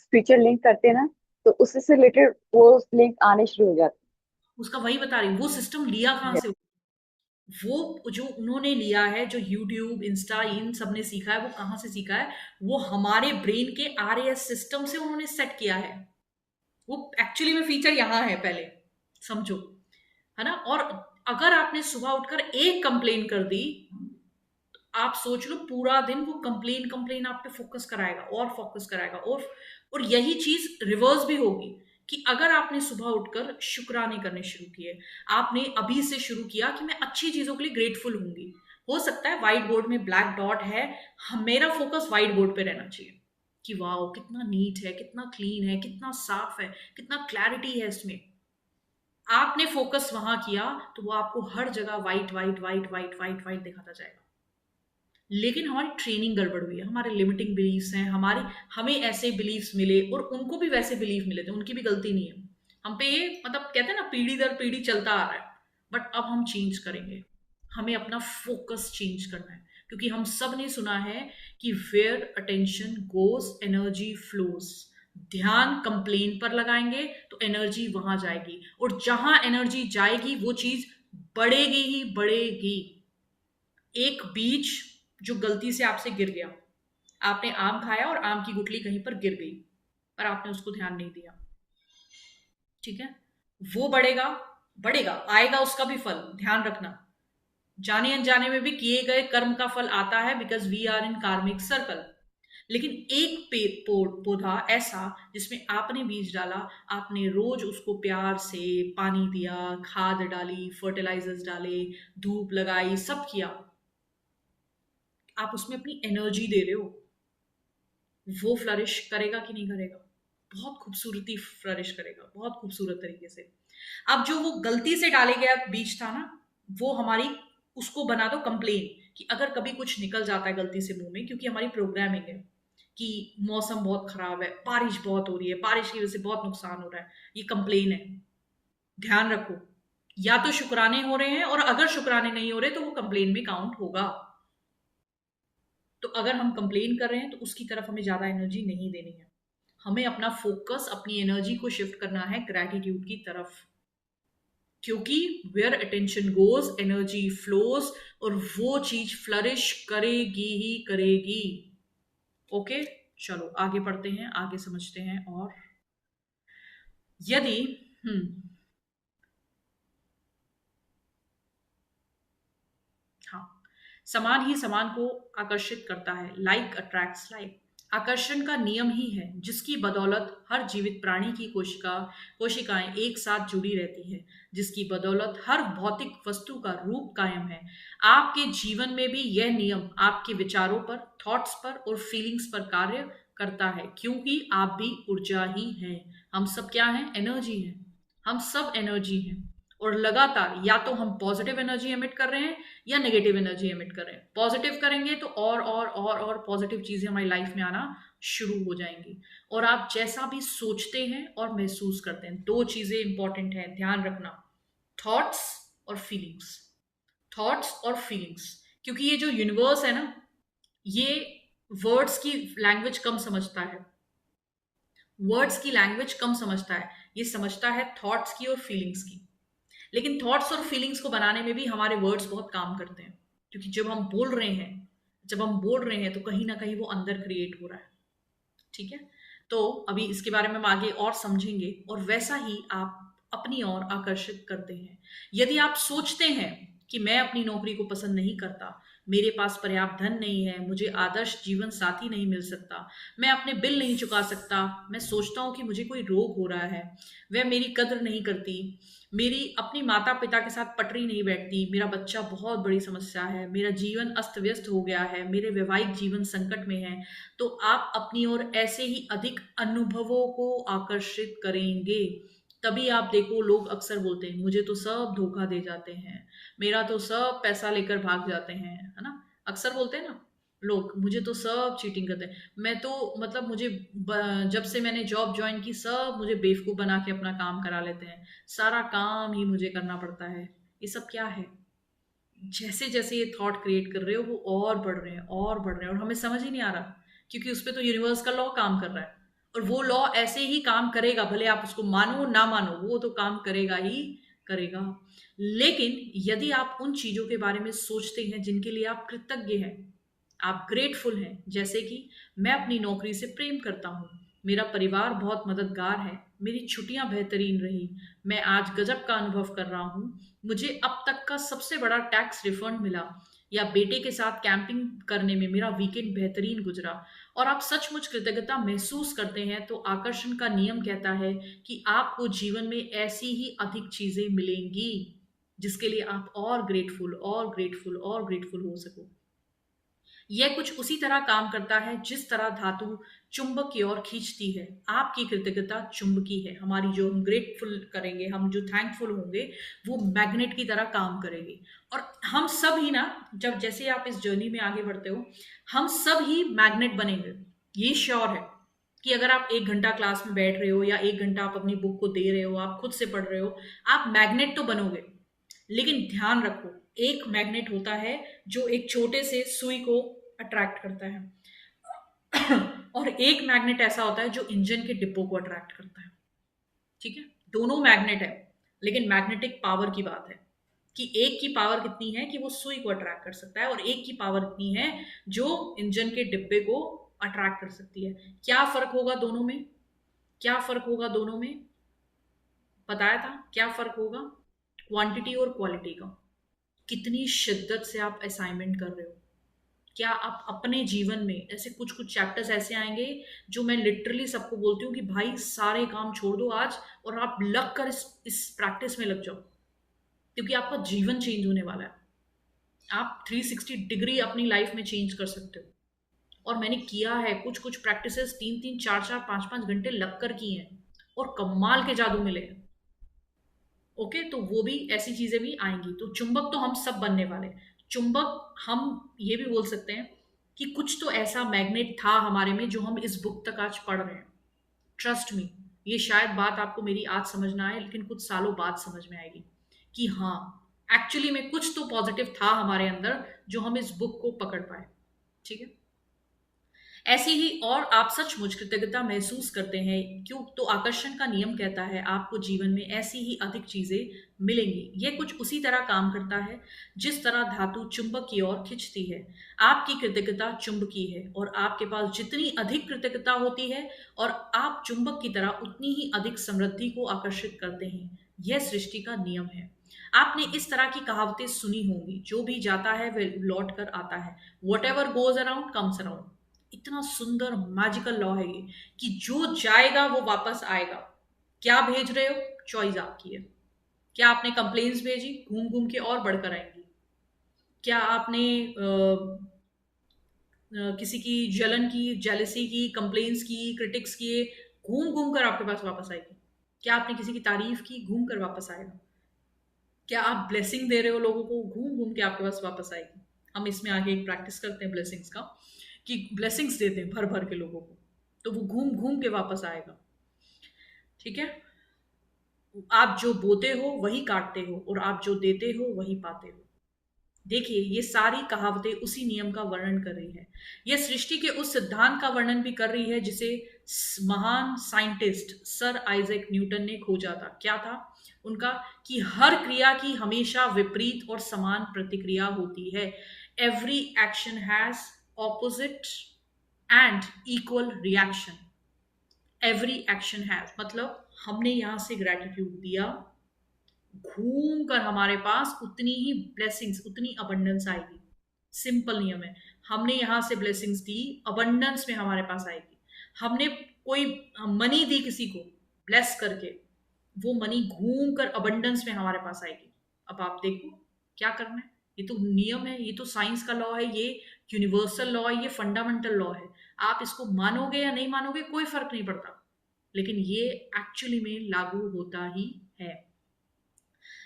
फीचर लिंक करते हैं ना, तो उससे से रिलेटेड वो लिंक आने शुरू हो जाते उसका वही बता रही हूँ, वो सिस्टम लिया कहाँ हैं। से? वो जो उन्होंने लिया है, जो यूट्यूब इंस्टा इन सब ने सीखा है, वो कहाँ से सीखा है? वो हमारे ब्रेन के आरएएस सिस्टम से उन्होंने सेट किया है। वो एक्चुअली में फीचर यहाँ है, पहले समझो, है ना? और अगर आपने सुबह उठकर एक कंप्लेन कर दी, आप सोच लो पूरा दिन वो कंप्लेन कंप्लेन आप पे फोकस कराएगा और फोकस कराएगा। और यही चीज रिवर्स भी होगी कि अगर आपने सुबह उठकर शुक्राने करने शुरू किए, आपने अभी से शुरू किया कि मैं अच्छी चीजों के लिए ग्रेटफुल होंगी। हो सकता है व्हाइट बोर्ड में ब्लैक डॉट है, मेरा फोकस व्हाइट बोर्ड पे रहना चाहिए कि वाह कितना नीट है, कितना क्लीन है, कितना साफ है, कितना क्लैरिटी है इसमें। आपने फोकस वहां किया तो वो आपको हर जगह white white white white white white दिखाता जाएगा। लेकिन हमारी ट्रेनिंग गड़बड़ हुई है, हमारे लिमिटिंग बिलीफ्स हैं, हमारे हमें ऐसे बिलीफ्स मिले और उनको भी वैसे बिलीफ मिले थे, उनकी भी गलती नहीं है। हम पे ये मतलब कहते हैं ना, पीढ़ी दर पीढ़ी चलता आ रहा है। बट अब हम चेंज करेंगे। हमें अपना फोकस चेंज करना है, क्योंकि हम सब ने सुना है कि where attention goes energy flows. ध्यान कंप्लेन पर लगाएंगे तो एनर्जी वहां जाएगी, और जहां एनर्जी जाएगी वो चीज बढ़ेगी ही बढ़ेगी। एक बीज जो गलती से आपसे गिर गया, आपने आम खाया और आम की गुठली कहीं पर गिर गई, पर आपने उसको ध्यान नहीं दिया, ठीक है? वो बढ़ेगा, बढ़ेगा, आएगा उसका भी फल, ध्यान रखना। जाने अनजाने में भी किए गए कर्म का फल आता है, बिकॉज वी आर इन कार्मिक सर्कल। लेकिन एक पौधा ऐसा जिसमें आपने बीज डाला, आपने रोज उसको प्यार से पानी दिया, खाद डाली, फर्टिलाइजर्स डाले, धूप लगाई, सब किया, आप उसमें अपनी एनर्जी दे रहे हो, वो फ्लरिश करेगा कि नहीं करेगा? बहुत खूबसूरती फ्लरिश करेगा, बहुत खूबसूरत तरीके से। अब जो वो गलती से डाले गया बीज था ना, वो हमारी, उसको बना दो कंप्लेन कि अगर कभी कुछ निकल जाता है गलती से मुंह में, क्योंकि हमारी प्रोग्रामिंग है कि मौसम बहुत खराब है, बारिश बहुत हो रही है, बारिश की वजह से बहुत नुकसान हो रहा है, ये कंप्लेन है। ध्यान रखो, या तो शुक्राने हो रहे हैं, और अगर शुक्राने नहीं हो रहे तो वो कंप्लेन में काउंट होगा। तो अगर हम कंप्लेन कर रहे हैं तो उसकी तरफ हमें ज्यादा एनर्जी नहीं देनी है। हमें अपना फोकस, अपनी एनर्जी को शिफ्ट करना है ग्रैटिट्यूड की तरफ, क्योंकि where attention goes energy flows, और वो चीज फ्लरिश करेगी ही करेगी। ओके, चलो आगे पढ़ते हैं, आगे समझते हैं। और यदि हाँ, समान ही समान को आकर्षित करता है, लाइक अट्रैक्ट्स लाइक। आकर्षण का नियम ही है जिसकी बदौलत हर जीवित प्राणी की कोशिकाएं एक साथ जुड़ी रहती है, जिसकी बदौलत हर भौतिक वस्तु का रूप कायम है। आपके जीवन में भी यह नियम आपके विचारों पर, थॉट्स पर और फीलिंग्स पर कार्य करता है, क्योंकि आप भी ऊर्जा ही हैं। हम सब क्या हैं? एनर्जी हैं। हम सब एनर्जी हैं, और लगातार या तो हम पॉजिटिव एनर्जी एमिट कर रहे हैं या नेगेटिव एनर्जी एमिट कर रहे हैं। पॉजिटिव करेंगे तो और पॉजिटिव चीजें हमारी लाइफ में आना शुरू हो जाएंगी। और आप जैसा भी सोचते हैं और महसूस करते हैं, दो चीजें इंपॉर्टेंट हैं, ध्यान रखना, थॉट्स और फीलिंग्स। थॉट्स और फीलिंग्स, क्योंकि ये जो यूनिवर्स है ना, ये वर्ड्स की लैंग्वेज कम समझता है, वर्ड्स की लैंग्वेज कम समझता है, ये समझता है थॉट्स की और फीलिंग्स की। लेकिन थॉट्स और फीलिंग्स को बनाने में भी हमारे वर्ड्स बहुत काम करते हैं, क्योंकि जब हम बोल रहे हैं तो कहीं ना कहीं वो अंदर क्रिएट हो रहा है। ठीक है, तो अभी इसके बारे में हम आगे और समझेंगे, और वैसा ही आप अपनी ओर आकर्षित करते हैं। यदि आप सोचते हैं कि मैं अपनी नौकरी को पसंद नहीं करता, मेरे पास पर्याप्त धन नहीं है, मुझे आदर्श जीवन साथी नहीं मिल सकता, मैं अपने बिल नहीं चुका सकता, मैं सोचता हूँ कि मुझे कोई रोग हो रहा है, वह मेरी कद्र नहीं करती, मेरी अपनी माता पिता के साथ पटरी नहीं बैठती, मेरा बच्चा बहुत बड़ी समस्या है, मेरा जीवन अस्त व्यस्त हो गया है, मेरे वैवाहिक जीवन संकट में है, तो आप अपनी ओर ऐसे ही अधिक अनुभवों को आकर्षित करेंगे। तभी आप देखो, लोग अक्सर बोलते हैं मुझे तो सब धोखा दे जाते हैं, मेरा तो सब पैसा लेकर भाग जाते हैं, है ना? अक्सर बोलते हैं ना लोग, मुझे तो सब चीटिंग करते हैं, मैं तो मतलब जब से मैंने जॉब ज्वाइन की सब मुझे बेवकूफ बना के अपना काम करा लेते हैं, सारा काम ही मुझे करना पड़ता है। ये सब क्या है? जैसे जैसे ये थॉट क्रिएट कर रहे हो वो और बढ़ रहे हैं और बढ़ रहे हैं, और हमें समझ ही नहीं आ रहा, क्योंकि उस पर तो यूनिवर्स का लॉ काम कर रहा है, और वो लॉ ऐसे ही काम करेगा, भले आप उसको मानो ना मानो, वो तो काम करेगा ही करेगा। लेकिन यदि आप उन चीजों के बारे में सोचते हैं जिनके लिए आप कृतज्ञ हैं, आप ग्रेटफुल हैं, जैसे कि मैं अपनी नौकरी से प्रेम करता हूँ, मेरा परिवार बहुत मददगार है, मेरी छुट्टियां बेहतरीन रही, मैं आज गजब का अनुभव कर रहा हूँ, मुझे अब तक का सबसे बड़ा टैक्स रिफंड मिला, या बेटे के साथ कैंपिंग करने में मेरा वीकेंड बेहतरीन गुजरा, और आप सचमुच कृतज्ञता महसूस करते हैं, तो आकर्षण का नियम कहता है कि आपको जीवन में ऐसी ही अधिक चीजें मिलेंगी जिसके लिए आप और ग्रेटफुल और ग्रेटफुल और ग्रेटफुल हो सको। यह कुछ उसी तरह काम करता है जिस तरह धातु चुंबक की ओर खींचती है। आपकी कृतज्ञता चुंबकी है, हमारी जो हम ग्रेटफुल करेंगे, हम जो थैंकफुल होंगे, वो मैग्नेट की तरह काम करेगी। और हम सब ही ना, जब जैसे आप इस जर्नी में आगे बढ़ते हो, हम सब ही मैग्नेट बनेंगे, ये श्योर है। कि अगर आप 1 घंटा क्लास में बैठ रहे हो, या 1 घंटा आप अपनी बुक को दे रहे हो, आप खुद से पढ़ रहे हो, आप मैग्नेट तो बनोगे। लेकिन ध्यान रखो, एक मैग्नेट होता है जो एक छोटे से सुई को अट्रैक्ट करता है और एक मैग्नेट ऐसा होता है जो इंजन के डिब्बों को अट्रैक्ट करता है। ठीक है, दोनों मैग्नेट है, लेकिन मैग्नेटिक पावर की बात है कि एक की पावर कितनी है कि वो सुई को अट्रैक्ट कर सकता है, और एक की पावर इतनी है जो इंजन के डिब्बे को अट्रैक्ट कर सकती है। क्या फर्क होगा दोनों में? क्या फर्क होगा दोनों में? बताया था क्या फर्क होगा? क्वांटिटी और क्वालिटी का। कितनी शिद्दत से आप असाइनमेंट कर रहे हो। क्या आप अपने जीवन में, ऐसे कुछ कुछ चैप्टर्स ऐसे आएंगे जो मैं लिटरली सबको बोलती हूँ कि भाई सारे काम छोड़ दो आज, और आप लग कर इस प्रैक्टिस में लग जाओ, क्योंकि आपका जीवन चेंज होने वाला है। आप 360 डिग्री अपनी लाइफ में चेंज कर सकते हो। और मैंने किया है कुछ कुछ प्रैक्टिसेस, 3 3 4 4 5 5 घंटे लग कर की हैं, और कमाल के जादू मिले हैं। ओके, तो वो भी ऐसी चीजें भी आएंगी। तो चुंबक तो हम सब बनने वाले हैं। चुंबक, हम ये भी बोल सकते हैं कि कुछ तो ऐसा मैग्नेट था हमारे में जो हम इस बुक तक आज पढ़ रहे हैं। ट्रस्ट मी, ये शायद बात आपको मेरी आज समझ ना आए, लेकिन कुछ सालों बाद समझ में आएगी कि हाँ, एक्चुअली में कुछ तो पॉजिटिव था हमारे अंदर जो हम इस बुक को पकड़ पाए। ठीक है, ऐसी ही और आप सचमुच कृतज्ञता महसूस करते हैं, क्यों? तो आकर्षण का नियम कहता है आपको जीवन में ऐसी ही अधिक चीजें मिलेंगी। यह कुछ उसी तरह काम करता है जिस तरह धातु चुंबक की ओर खींचती है। आपकी कृतज्ञता चुंबकी है, और आपके पास जितनी अधिक कृतज्ञता होती है, और आप चुंबक की तरह उतनी ही अधिक समृद्धि को आकर्षित करते हैं। यह सृष्टि का नियम है। आपने इस तरह की कहावतें सुनी होंगी, जो भी जाता है वह लौट कर आता है। What ever goes around comes around. इतना सुंदर मैजिकल लॉ है ये, कि जो जाएगा वो वापस आएगा। क्या भेज रहे हो, चॉइस आपकी है। क्या आपने कंप्लेन्स भेजी, घूम घूम के और बढ़कर आएंगी। क्या आपने किसी की जलन की, जेलसी की, कंप्लेन्स की, क्रिटिक्स किए, घूम घूम कर आपके पास वापस आएगी। क्या आपने किसी की तारीफ की, घूम कर वापस आएगा। क्या आप ब्लेसिंग दे रहे हो लोगों को, घूम घूम के आपके पास वापस आएगी। हम इसमें आगे एक प्रैक्टिस करते हैं ब्लेसिंग्स का, कि ब्लेसिंग्स देते हैं भर भर के लोगों को, तो वो घूम घूम के वापस आएगा। ठीक है, आप जो बोते हो वही काटते हो, और आप जो देते हो वही पाते हो। देखिए, ये सारी कहावतें उसी नियम का वर्णन कर रही है। यह सृष्टि के उस सिद्धांत का वर्णन भी कर रही है जिसे महान साइंटिस्ट सर आइजैक न्यूटन ने खोजा था। क्या था उनका? कि हर क्रिया की हमेशा विपरीत और समान प्रतिक्रिया होती है। Every action has opposite and equal reaction. Every action has मतलब हमने यहां से ग्रेटिट्यूड दिया, घूम कर हमारे पास उतनी ही ब्लेसिंग्स, उतनी अबंडेंस आएगी। सिंपल नियम है। हमने यहां से ब्लेसिंग्स दी, अबंडेंस में हमारे पास आएगी। हमने कोई मनी दी किसी को ब्लेस करके, वो मनी घूम कर अबंडेंस में हमारे पास आएगी। अब आप देखो क्या करना है। ये तो नियम है, ये तो साइंस का लॉ है, ये यूनिवर्सल लॉ है, ये फंडामेंटल लॉ है। आप इसको मानोगे या नहीं मानोगे कोई फर्क नहीं पड़ता, लेकिन ये एक्चुअली में लागू होता ही है।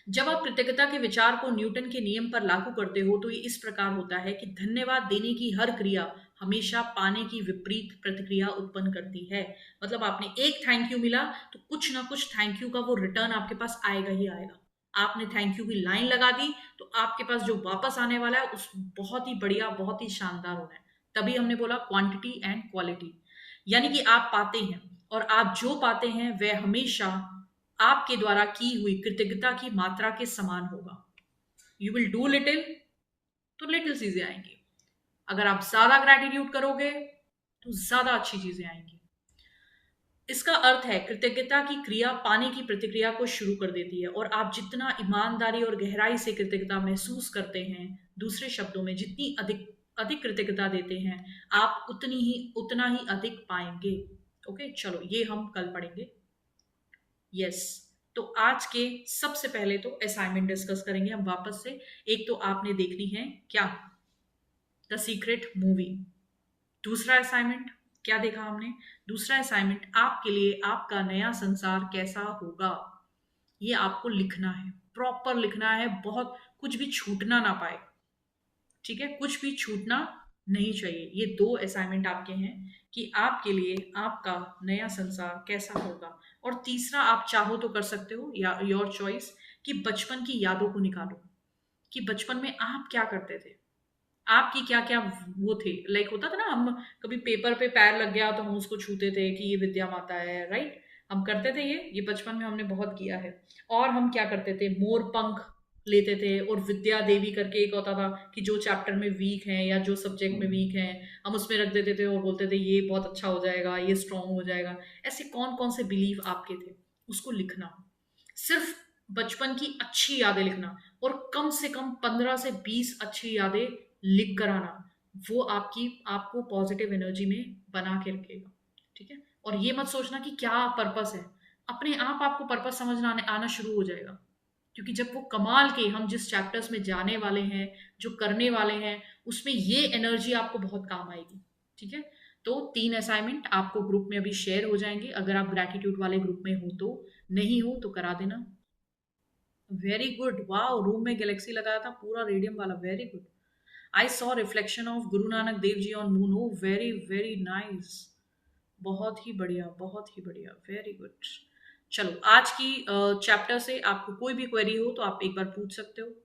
जब आप कृतज्ञता के विचार को न्यूटन के नियम पर लागू करते हो तो ये इस प्रकार होता है कि धन्यवाद देने की हर क्रिया हमेशा पाने की विपरीत प्रतिक्रिया उत्पन्न करती है। मतलब आपने एक थैंक यू मिला तो कुछ ना कुछ थैंक यू का वो रिटर्न आपके पास आएगा ही आएगा। आपने थैंक यू की लाइन लगा दी तो आपके पास जो वापस आने वाला है उस बहुत ही बढ़िया, बहुत ही शानदार होना है। तभी हमने बोला क्वांटिटी एंड क्वालिटी, यानी कि आप पाते हैं और आप जो पाते हैं वह हमेशा आपके द्वारा की हुई कृतज्ञता की मात्रा के समान होगा। यू विल डू लिटिल तो लिटिल चीजें आएंगी। अगर आप ज्यादा ग्रेटिट्यूड करोगे तो ज्यादा अच्छी चीजें आएंगी। इसका अर्थ है कृतज्ञता की क्रिया पाने की प्रतिक्रिया को शुरू कर देती है, और आप जितना ईमानदारी और गहराई से कृतज्ञता महसूस करते हैं, दूसरे शब्दों में जितनी अधिक अधिक कृतज्ञता देते हैं, आप उतना ही अधिक पाएंगे। ओके, चलो ये हम कल पढ़ेंगे। यस, तो आज के सबसे पहले तो असाइनमेंट डिस्कस करेंगे हम वापस से। एक तो आपने देखनी है क्या, द सीक्रेट मूवी। दूसरा असाइनमेंट क्या देखा हमने? दूसरा असाइनमेंट आपके लिए आपका नया संसार कैसा होगा, ये आपको लिखना है, प्रॉपर लिखना है, बहुत कुछ भी छूटना ना पाए। ठीक है, कुछ भी छूटना नहीं चाहिए। ये दो असाइनमेंट आपके हैं कि आपके लिए आपका नया संसार कैसा होगा। और तीसरा आप चाहो तो कर सकते हो, या योर चॉइस, कि बचपन की यादों को निकालो कि बचपन में आप क्या करते थे, आपकी क्या क्या वो थे। लाइक होता था ना, हम कभी पेपर पे पैर लग गया तो हम उसको छूते थे कि ये विद्या माता है, राइट? हम करते थे ये बचपन में हमने बहुत किया है। और हम क्या करते थे, मोर पंख लेते थे और विद्या देवी करके एक होता था कि जो चैप्टर में वीक है या जो सब्जेक्ट में वीक है हम उसमें रख देते थे और बोलते थे ये बहुत अच्छा हो जाएगा, ये स्ट्रांग हो जाएगा। ऐसे कौन कौन से बिलीव आपके थे, उसको लिखना। सिर्फ बचपन की अच्छी यादें लिखना, और कम से कम 15 से 20 अच्छी यादें लिख कर आना। वो आपको पॉजिटिव एनर्जी में बना के रखेगा। ठीक है, और ये मत सोचना कि क्या पर्पस है, अपने आप आपको पर्पस समझना आना शुरू हो जाएगा। क्योंकि जब वो कमाल के हम जिस चैप्टर्स में जाने वाले हैं, जो करने वाले हैं, उसमें ये एनर्जी आपको बहुत काम आएगी। ठीक है, तो 3 असाइनमेंट आपको ग्रुप में अभी शेयर हो जाएंगे, अगर आप ग्रेटिट्यूड वाले ग्रुप में हो तो, नहीं हो तो करा देना। वेरी गुड, वाओ, रूम में गैलेक्सी लगाया था पूरा रेडियम वाला, very good. I saw reflection of Guru Nanak Dev ji on moon, oh very very nice, बहुत ही बढ़िया, बहुत ही बढ़िया, वेरी गुड। चलो, आज की चैप्टर से आपको कोई भी क्वेरी हो तो आप एक बार पूछ सकते हो।